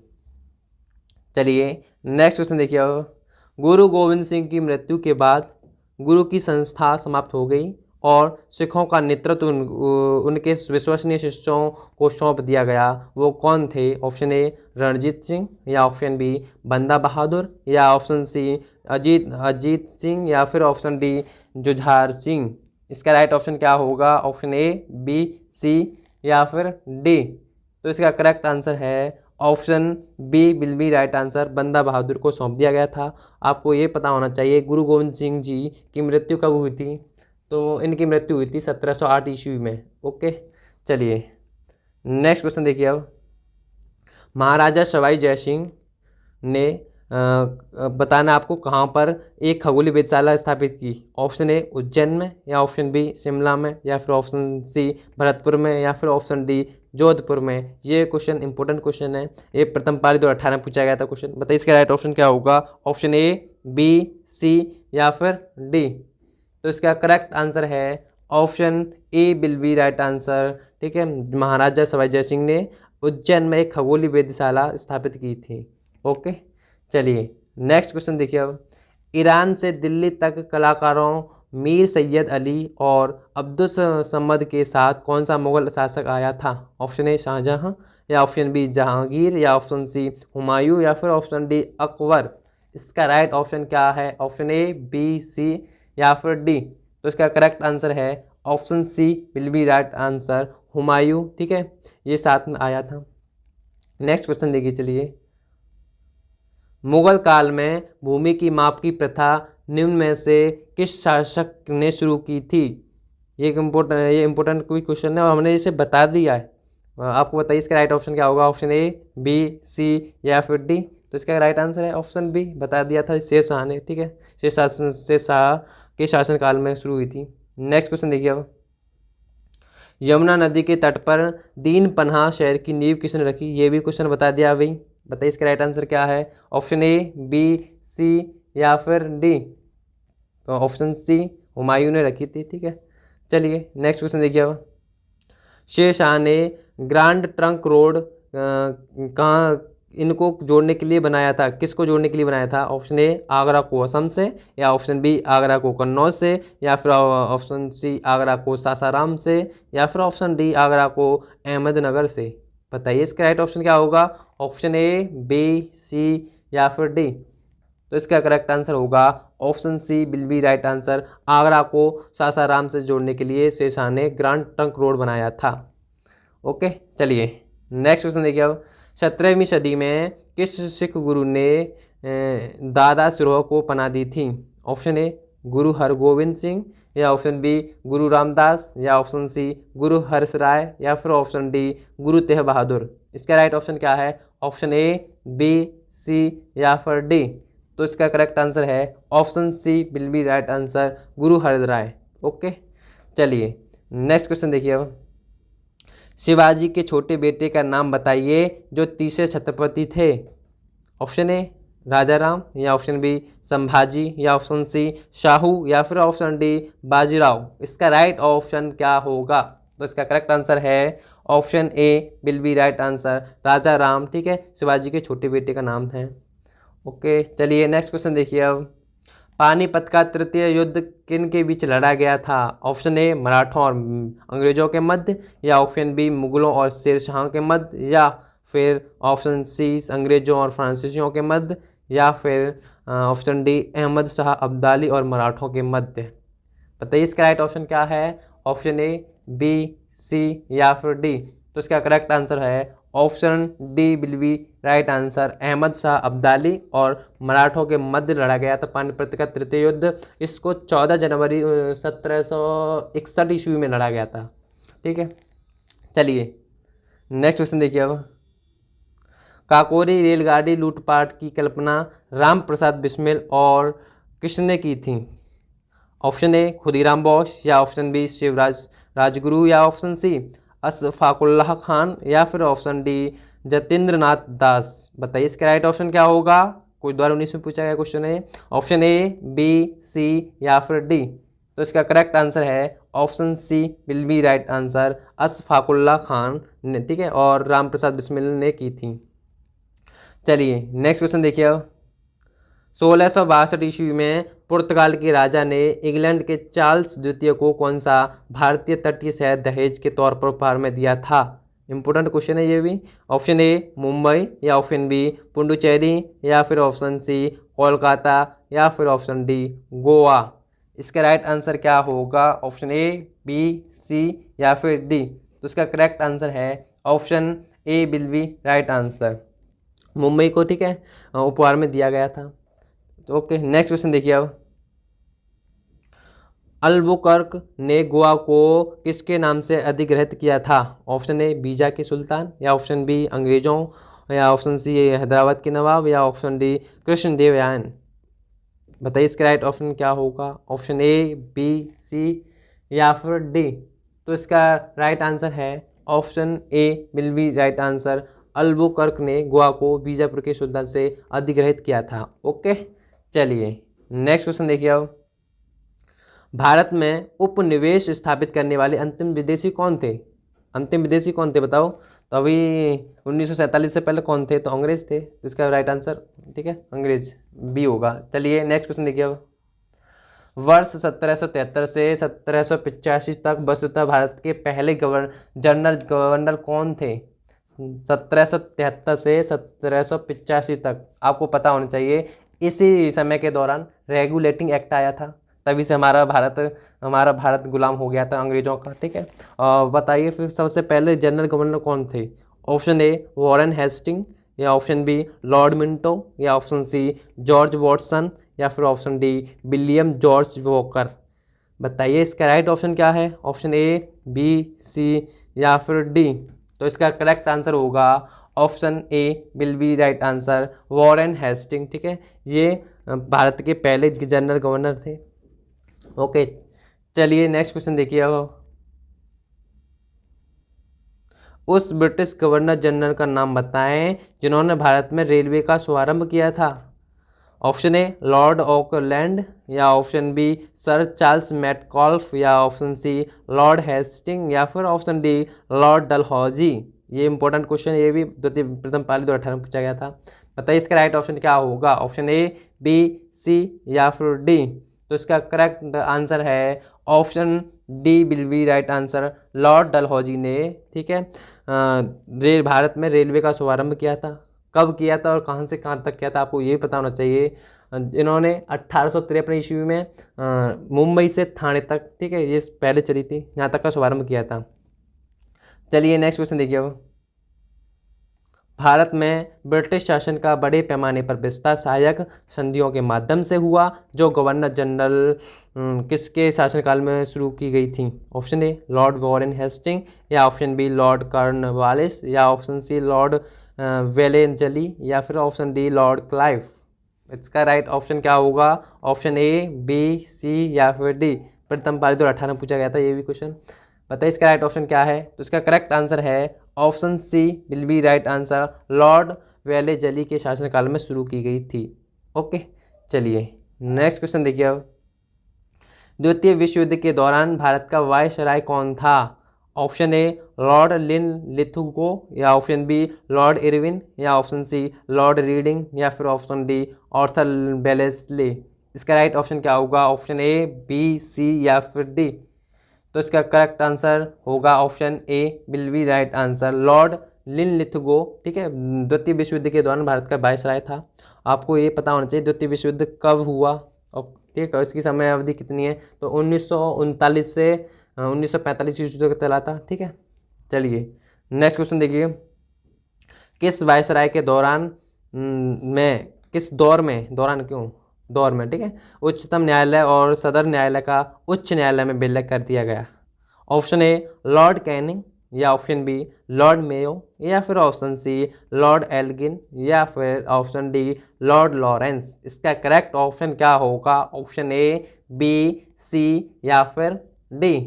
चलिए नेक्स्ट क्वेश्चन देखिए अब। गुरु गोविंद सिंह की मृत्यु के बाद गुरु की संस्था समाप्त हो गई और सिखों का नेतृत्व उनके विश्वसनीय शिष्यों को सौंप दिया गया। वो कौन थे? ऑप्शन ए रणजीत सिंह, या ऑप्शन बी बंदा बहादुर, या ऑप्शन सी अजीत सिंह, या फिर ऑप्शन डी जुझार सिंह। इसका राइट ऑप्शन क्या होगा? ऑप्शन ए, बी, सी या फिर डी? तो इसका करेक्ट आंसर है option B will be right answer. Banda Bahadur को सौंप दिया गया था। आपको ये पता होना चाहिए गुरु गोविंद सिंह जी की मृत्यु कब हुई थी? तो इनकी मृत्यु हुई थी 1708 ईस्वी में। ओके, चलिए नेक्स्ट क्वेश्चन देखिए अब। महाराजा सवाई जय सिंह ने बताना आपको कहाँ पर एक खगोलीय वेधशाला स्थापित की। ऑप्शन ए उज्जैन में, या ऑप्शन बी शिमला में, या फिर ऑप्शन सी भरतपुर में, या फिर ऑप्शन डी जोधपुर में। ये क्वेश्चन इंपॉर्टेंट क्वेश्चन है। ये प्रथम पाली 2018 में पूछा गया था क्वेश्चन। बताइए इसका राइट ऑप्शन क्या होगा? ऑप्शन ए, बी, सी या फिर डी? तो इसका करेक्ट आंसर है option A will be right answer. ठीक है, महाराजा सवाई जय सिंह ने उज्जैन में एक खगोलीय वेधशाला स्थापित की थी। ओके, चलिए नेक्स्ट क्वेश्चन देखिए अब, ईरान से दिल्ली तक कलाकारों मीर सैयद अली और अब्दुल समद के साथ कौन सा मुगल शासक आया था? ऑप्शन ए शाहजहां, या ऑप्शन बी जहांगीर, या ऑप्शन सी हुमायूं, या फिर ऑप्शन डी अकबर। इसका राइट ऑप्शन क्या है? ऑप्शन ए, बी, सी या फिर डी। तो इसका करेक्ट आंसर है option C will be right answer, Humayun. ठीक है, ये साथ में आया था। नेक्स्ट क्वेश्चन देखिए चलिए, मुगल काल में भूमि की माप की प्रथा निम्न में से किस शासक ने शुरू की थी? ये इम्पोर्टेंट कोई क्वेश्चन है और हमने इसे बता दिया है। आपको बताइए इसका राइट ऑप्शन क्या होगा? ऑप्शन ए, बी, सी या फिर डी। तो इसका राइट आंसर है ऑप्शन बी, बता दिया था शेरशाह ने। ठीक है, शेरशाह के शासनकाल में शुरू हुई थी। नेक्स्ट क्वेश्चन देखिए अब, यमुना नदी के तट पर दीन पनाह शहर की नींव किसने रखी? ये भी क्वेश्चन बता दिया अभी। बताइए इसका राइट आंसर क्या है? ऑप्शन ए, बी, सी या फिर डी। तो ऑप्शन सी हुमायूं ने रखी थी। ठीक है, चलिए नेक्स्ट क्वेश्चन देखिए अब, शेरशाह ने ग्रैंड ट्रंक रोड कहाँ इनको जोड़ने के लिए बनाया था? किसको जोड़ने के लिए बनाया था? ऑप्शन ए, आगरा को असम से, या ऑप्शन बी, आगरा को कन्नौज से, या फिर ऑप्शन सी, आगरा को सासाराम से, या फिर ऑप्शन डी, आगरा को अहमदनगर से। बताइए इसका राइट ऑप्शन क्या होगा? ऑप्शन ए, बी, सी या फिर डी। तो इसका करेक्ट आंसर होगा option C will be right answer, Agra को सासाराम से जोड़ने के लिए शेरशाह ने ग्रैंड ट्रंक रोड बनाया था। ओके, चलिए नेक्स्ट क्वेश्चन देखिए अब, 17वीं सदी में किस सिख गुरु ने दादा सिरोह को पनाह दी थी? ऑप्शन ए, गुरु हरगोविंद सिंह, या ऑप्शन बी, गुरु रामदास, या ऑप्शन सी, गुरु हर्ष राय, या फिर ऑप्शन डी, गुरु तेग बहादुर। इसका राइट ऑप्शन क्या है? ऑप्शन ए, बी, सी या फिर डी। तो इसका करेक्ट आंसर है option C will be right answer, Guru Harsh Rai. Okay, चलिए नेक्स्ट क्वेश्चन देखिए अब, शिवाजी के छोटे बेटे का नाम बताइए जो तीसरे छत्रपति थे। ऑप्शन ए, राजा राम, या ऑप्शन बी, संभाजी, या ऑप्शन सी, शाहू, या फिर ऑप्शन डी, बाजीराव। इसका राइट ऑप्शन क्या होगा? तो इसका करेक्ट आंसर है option A will be right answer, Raja Ram. ठीक है, शिवाजी के छोटे बेटे का नाम है। ओके, चलिए नेक्स्ट क्वेश्चन देखिए अब, पानीपत का तृतीय युद्ध किन के बीच लड़ा गया था? ऑप्शन ए, मराठों और अंग्रेजों के मध्य, या ऑप्शन बी, मुगलों और शेरशाह के मध्य, या फिर ऑप्शन सी, अंग्रेजों और फ्रांसीसियों के मध्य, या फिर ऑप्शन डी, अहमद शाह अब्दाली और मराठों के मध्य। बताइए इसका राइट ऑप्शन क्या है? ऑप्शन ए, बी, सी या फिर डी। तो इसका करेक्ट आंसर है option D will be right answer, Ahmad Shah Abdali और मराठों के मध्य लड़ा गया था पानीपत का तृतीय युद्ध। इसको 14 जनवरी 1761 ईस्वी में लड़ा गया था। ठीक है, चलिए नेक्स्ट क्वेश्चन देखिए अब, काकोरी रेलगाड़ी लूटपाट की कल्पना राम प्रसाद बिस्मिल और किसने की थी? ऑप्शन ए, खुदीराम बोस, या ऑप्शन बी, शिवराज राजगुरु, या ऑप्शन सी, अशफाकुल्लाह खान, या फिर ऑप्शन डी, जतेंद्र नाथ दास। बताइए इसका राइट ऑप्शन क्या होगा? कोई 2019 में पूछा गया क्वेश्चन है। ऑप्शन ए, बी, सी या फिर डी। तो इसका करेक्ट आंसर है option C will be right answer, Ashfaqulla Khan ने, ठीक है, और राम प्रसाद बिस्मिल ने की थी। चलिए नेक्स्ट क्वेश्चन देखिए अब, 1662 ईस्वी में पुर्तगाल के राजा ने इंग्लैंड के चार्ल्स द्वितीय को कौन सा भारतीय तटीय शहर दहेज के तौर पर उपहार में दिया था? इंपॉर्टेंट क्वेश्चन है ये भी। ऑप्शन ए, मुंबई, या ऑप्शन बी, पुडुचेरी, या फिर ऑप्शन सी, कोलकाता, या फिर ऑप्शन डी, गोवा। इसका राइट आंसर क्या होगा? ऑप्शन ए, बी, सी या फिर डी। तो इसका करेक्ट आंसर है option A will be right answer, Mumbai को, ठीक है, उपहार में दिया गया था। तो ओके, नेक्स्ट क्वेश्चन देखिए अब, अल्बुकर्क ने गोवा को किसके नाम से अधिग्रहित किया था? ऑप्शन ए, बीजा के सुल्तान, या ऑप्शन बी, अंग्रेजों, या ऑप्शन सी, हैदराबाद के नवाब, या ऑप्शन डी, कृष्णदेवरायन। बताइए इसका राइट ऑप्शन क्या होगा? ऑप्शन ए, बी, सी या फिर डी। तो इसका राइट आंसर है option A will be right answer, Albuquerque ने गोवा को बीजापुर के सुल्तान से अधिग्रहित किया था। ओके, चलिए नेक्स्ट क्वेश्चन देखिए अब, भारत में उपनिवेश स्थापित करने वाले अंतिम विदेशी कौन थे? अंतिम विदेशी कौन थे बताओ? तो अभी 1947 से पहले कौन थे? तो अंग्रेज थे। तो इसका राइट आंसर, ठीक है, अंग्रेज बी होगा। चलिए नेक्स्ट क्वेश्चन देखिए अब। वर्ष 1773 से 1785 तक वस्तुतः भारत के पहले गवर्नर कौन थे? 1773 से 1785 तक आपको पता होना चाहिए। इसी समय के दौरान रेगुलेटिंग एक्ट आया था, तभी से हमारा भारत गुलाम हो गया था अंग्रेजों का, ठीक है। बताइए फिर सबसे पहले जनरल गवर्नर कौन थे? ऑप्शन ए वॉरेन हेस्टिंग, या ऑप्शन बी लॉर्ड मिंटो, या ऑप्शन सी जॉर्ज वॉटसन, या फिर option D William George walker. बताइए इसका राइट ऑप्शन क्या है? ऑप्शन ए, बी, सी या फिर डी। तो इसका करेक्ट आंसर होगा option A will be right answer, Warren Hastings, ठीक है। ये भारत के पहले जनरल गवर्नर थे। ओके, चलिए नेक्स्ट क्वेश्चन देखिए अब। उस ब्रिटिश गवर्नर जनरल का नाम बताएं जिन्होंने भारत में रेलवे का शुभारंभ किया था। ऑप्शन ए लॉर्ड ऑकलैंड, या ऑप्शन बी सर चार्ल्स मेटकॉल्फ, या ऑप्शन सी लॉर्ड हेस्टिंग, या फिर ऑप्शन डी लॉर्ड डलहौजी। ये इंपॉर्टेंट क्वेश्चन, ये भी प्रथम पाली 2018 में पूछा गया था। बताइए इसका राइट ऑप्शन क्या होगा? ऑप्शन ए, बी, सी या फिर डी। तो इसका करेक्ट आंसर है option D will be right answer, Lord Dalhousie ने, ठीक है, भारत में रेलवे का शुभारंभ किया था। कब किया था और कहाँ से कहाँ तक किया था आपको ये पता होना चाहिए। इन्होंने 1853 ईस्वी में मुंबई से थाने तक, ठीक है, ये पहले चली थी, यहाँ तक का शुभारंभ किया था। चलिए नेक्स्ट क्वेश्चन देखिए अब। भारत में ब्रिटिश शासन का बड़े पैमाने पर विस्तार सहायक संधियों के माध्यम से हुआ, जो गवर्नर जनरल किसके शासनकाल में शुरू की गई थी? Option A lord Warren Hastings, या ऑप्शन बी लॉर्ड कॉर्नवालिस, या ऑप्शन सी लॉर्ड वेलेंजली, या फिर ऑप्शन डी लॉर्ड क्लाइव। इसका राइट ऑप्शन क्या होगा? ऑप्शन ए, बी, सी या फिर डी। प्रथम पाली 2018 में पूछा गया था ये भी क्वेश्चन। बताइए इसका राइट ऑप्शन क्या है? तो इसका करेक्ट आंसर है option C will be right answer, Lord Wellesley के शासनकाल में शुरू की गई थी। ओके, चलिए नेक्स्ट क्वेश्चन देखिए अब। द्वितीय विश्व युद्ध के दौरान भारत का वायसराय कौन था? ऑप्शन ए लॉर्ड लिथुगो, या ऑप्शन बी लॉर्ड इरविन, या ऑप्शन सी लॉर्ड रीडिंग, या फिर ऑप्शन डी आर्थर वेलेस्ली। इसका राइट ऑप्शन क्या होगा? ऑप्शन ए, बी, सी या फिर डी। तो इसका करेक्ट आंसर होगा option A will be right answer, Lord Linlithgow, ठीक है। द्वितीय विश्व युद्ध के दौरान भारत का वायसराय था। आपको ये पता होना चाहिए द्वितीय विश्व युद्ध कब हुआ और ठीक है इसकी समय अवधि कितनी है। तो 1939 से 1945 ईस्वी तक चला था, ठीक है। चलिए नेक्स्ट क्वेश्चन देखिए। किस वायसराय के दौरान दौर में ठीक है उच्चतम न्यायालय और सदर न्यायालय का उच्च न्यायालय में विलय कर दिया गया? ऑप्शन ए लॉर्ड कैनिंग, या ऑप्शन बी लॉर्ड मेयो, या फिर ऑप्शन सी लॉर्ड एल्गिन, या फिर ऑप्शन डी लॉर्ड लॉरेंस। इसका करेक्ट ऑप्शन क्या होगा? ऑप्शन ए, बी, सी या फिर डी।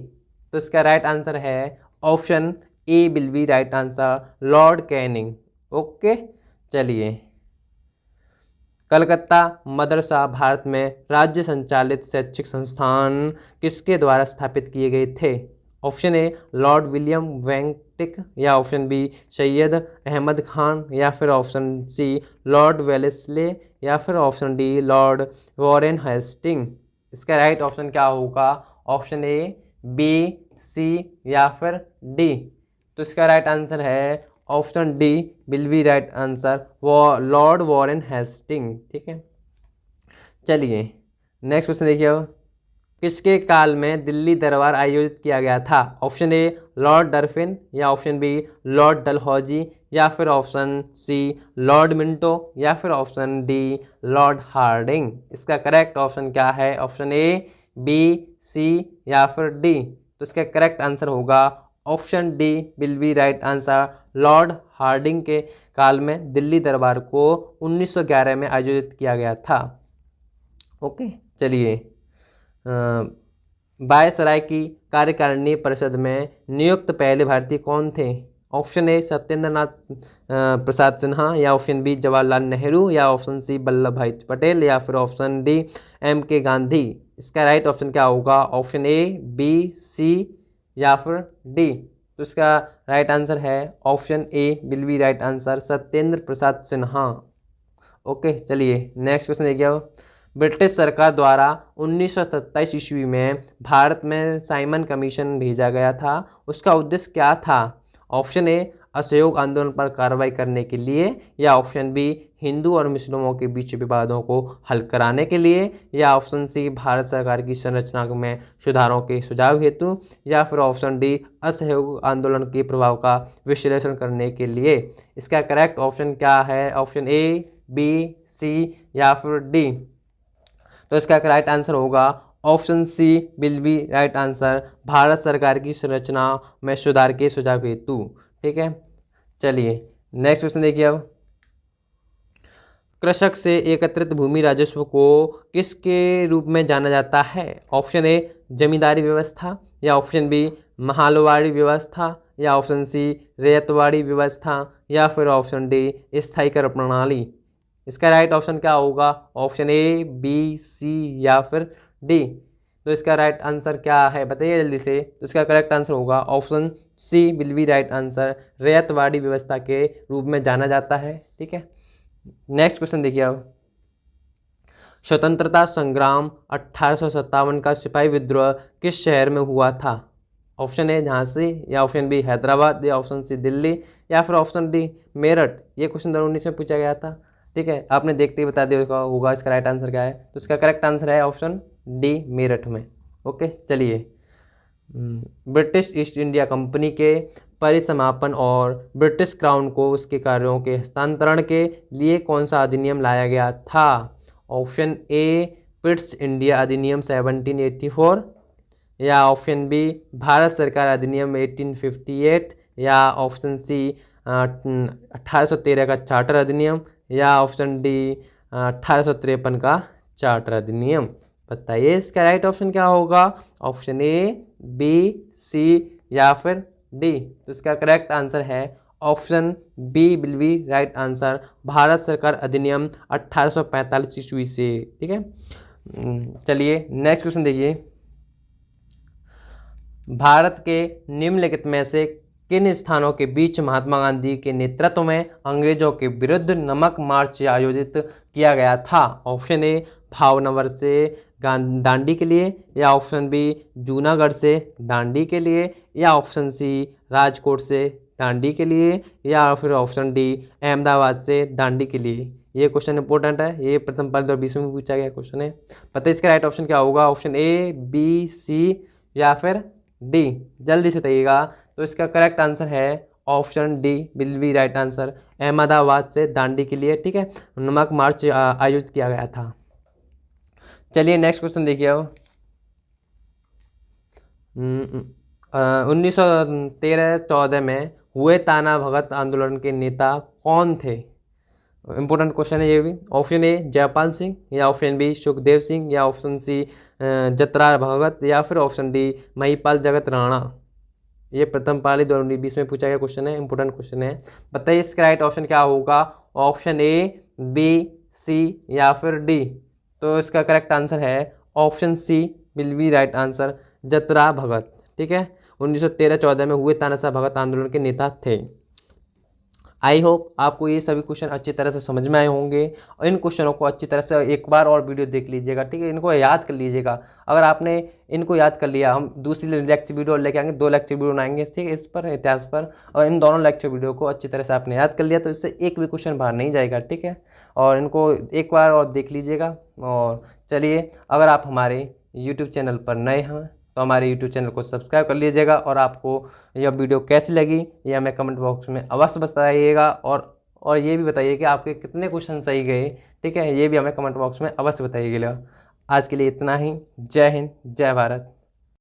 तो इसका राइट आंसर है option A will be right answer, Lord Canning. Okay, चलिए कलकत्ता मदरसा भारत में राज्य संचालित शैक्षिक संस्थान किसके द्वारा स्थापित किए गए थे? Option A lord William Bentinck, या ऑप्शन बी सैयद अहमद खान, या फिर ऑप्शन सी लॉर्ड वेलेस्ले, या फिर option D lord Warren Hastings. इसका राइट ऑप्शन क्या होगा? ऑप्शन ए, बी, सी या फिर डी। तो इसका राइट आंसर है option D will be right answer, lord Warren Hastings, ठीक है। चलिए नेक्स्ट क्वेश्चन देखिए अब। किसके काल में दिल्ली दरबार आयोजित किया गया था? ऑप्शन ए लॉर्ड डरफिन, या ऑप्शन बी लॉर्ड डलहौजी, या फिर ऑप्शन सी लॉर्ड मिंटो, या फिर ऑप्शन डी लॉर्ड हार्डिंग। इसका करेक्ट ऑप्शन क्या है? ऑप्शन ए, बी, सी या फिर डी। तो इसका करेक्ट आंसर होगा option D will be right answer, lord Hardinge के काल में दिल्ली दरबार को 1911 में आयोजित किया गया था। ओके, चलिए वायसराय की कार्यकारिणी परिषद में नियुक्त पहले भारतीय कौन थे? ऑप्शन ए सत्येंद्र नाथ प्रसाद सिन्हा, या ऑप्शन बी जवाहरलाल नेहरू, या ऑप्शन सी वल्लभ भाई पटेल, या फिर ऑप्शन डी M.K. गांधी। इसका राइट ऑप्शन क्या होगा? ऑप्शन ए, बी, सी या फिर डी। तो इसका राइट आंसर है option A will be right answer, Satyendra Prasad Sinha. Okay, चलिए नेक्स्ट क्वेश्चन देखिए। अब ब्रिटिश सरकार द्वारा 1927 ईस्वी में भारत में साइमन कमीशन भेजा गया था, उसका उद्देश्य क्या था? ऑप्शन ए असहयोग आंदोलन पर कार्रवाई करने के लिए, या ऑप्शन बी हिंदू और मुस्लिमों के बीच विवादों को हल कराने के लिए, या ऑप्शन सी भारत सरकार की संरचना में सुधारों के सुझाव हेतु, या फिर ऑप्शन डी असहयोग आंदोलन के प्रभाव का विश्लेषण करने के लिए। इसका करेक्ट ऑप्शन क्या है? ऑप्शन ए, बी, सी या फिर डी। तो इसका राइट आंसर होगा option C will be right answer, Bharat सरकार की संरचना में सुधार के सुझाव हेतु। ठीक है, चलिए नेक्स्ट क्वेश्चन देखिए। अब कृषक से एकत्रित भूमि राजस्व को किसके रूप में जाना जाता है? ऑप्शन ए जमींदारी व्यवस्था, या ऑप्शन बी महालवाड़ी व्यवस्था, या ऑप्शन सी रैयतवाड़ी व्यवस्था, या फिर ऑप्शन डी स्थायी कर प्रणाली। इसका राइट ऑप्शन क्या होगा? ऑप्शन ए, बी, सी या फिर डी। तो इसका राइट आंसर क्या है बताइए जल्दी से। तो इसका करेक्ट आंसर होगा option C will be right answer, ryotwari व्यवस्था के रूप में जाना जाता है। ठीक है, नेक्स्ट क्वेश्चन देखिए। अब स्वतंत्रता संग्राम 1857 का सिपाही विद्रोह किस शहर में हुआ था? ऑप्शन ए झांसी, या ऑप्शन बी हैदराबाद, या ऑप्शन सी दिल्ली, या फिर ऑप्शन डी मेरठ। ये क्वेश्चन 2019 में पूछा गया था। ठीक है, आपने देखते ही बता दिया होगा इसका राइट आंसर क्या है। तो इसका करेक्ट आंसर है ऑप्शन डी मेरठ में। ओके, चलिए ब्रिटिश ईस्ट इंडिया कंपनी के परिसमापन और ब्रिटिश क्राउन को उसके कार्यों के हस्तांतरण के लिए कौन सा अधिनियम लाया गया था? ऑप्शन ए पिट्स इंडिया अधिनियम 1784, या ऑप्शन बी भारत सरकार अधिनियम 1858, या ऑप्शन सी 1813 का चार्टर अधिनियम, या ऑप्शन डी 1853 का चार्टर अधिनियम। बताइए इसका राइट ऑप्शन क्या होगा? ऑप्शन ए, बी, सी या फिर डी। तो इसका करेक्ट आंसर है option B will be right answer, Bharat सरकार अधिनियम 1845 ईस्वी से। ठीक है, चलिए नेक्स्ट क्वेश्चन देखिए। भारत के निम्नलिखित में से किन स्थानों के बीच महात्मा गांधी के नेतृत्व में अंग्रेजों के विरुद्ध नमक मार्च आयोजित किया गया था? ऑप्शन ए भावनगर से दांडी के लिए, या ऑप्शन बी जूनागढ़ से दांडी के लिए, या ऑप्शन सी राजकोट से दांडी के लिए, या फिर ऑप्शन डी अहमदाबाद से दांडी के लिए। ये क्वेश्चन इंपॉर्टेंट है, ये प्रथम पाली 2020 में पूछा गया क्वेश्चन है। पता है इसका राइट ऑप्शन क्या होगा? ऑप्शन ए, बी, सी या फिर डी। जल्दी से बताइएगा। तो इसका करेक्ट आंसर है option D will be right answer, Ahmedabad से दांडी के लिए। ठीक है, नमक मार्च आयोजित किया गया था। चलिए नेक्स्ट क्वेश्चन देखिए। अब 1913-14 में हुए ताना भगत आंदोलन के नेता कौन थे? इंपॉर्टेंट क्वेश्चन है ये भी। ऑप्शन ए जयपाल सिंह, या ऑप्शन बी सुखदेव सिंह, या ऑप्शन सी जतरा भगत, या फिर ऑप्शन डी महिपाल जगत राणा। ये प्रथम पाली 2020 में पूछा गया क्वेश्चन है, इंपॉर्टेंट क्वेश्चन है। बताइए इसका राइट ऑप्शन क्या होगा? ऑप्शन ए, बी, सी या फिर डी। तो इसका करेक्ट आंसर है option C will be right answer, Jatra Bhagat. ठीक है, 1913-14 में हुए तानाशाह भगत आंदोलन के नेता थे। आई होप आपको ये सभी क्वेश्चन अच्छी तरह से समझ में आए होंगे, और इन क्वेश्चनों को अच्छी तरह से एक बार और वीडियो देख लीजिएगा। ठीक है, इनको याद कर लीजिएगा। अगर आपने इनको याद कर लिया, हम दूसरी लेक्चर वीडियो लेके आएंगे, 2 लेक्चर वीडियो बनाएंगे ठीक है इस पर, इतिहास पर, और इन दोनों लेक्चर वीडियो को अच्छी तरह से आपने याद कर लिया तो इससे एक भी क्वेश्चन बाहर नहीं जाएगा। ठीक है, और इनको एक बार और देख लीजिएगा। और चलिए, अगर आप हमारे यूट्यूब चैनल पर नए हैं तो हमारे YouTube चैनल को सब्सक्राइब कर लीजिएगा, और आपको यह वीडियो कैसी लगी ये हमें कमेंट बॉक्स में अवश्य बताइएगा, और ये भी बताइए कि आपके कितने क्वेश्चन सही गए। ठीक है, ये भी हमें कमेंट बॉक्स में अवश्य बताइएगा। आज के लिए इतना ही। जय हिंद, जय भारत।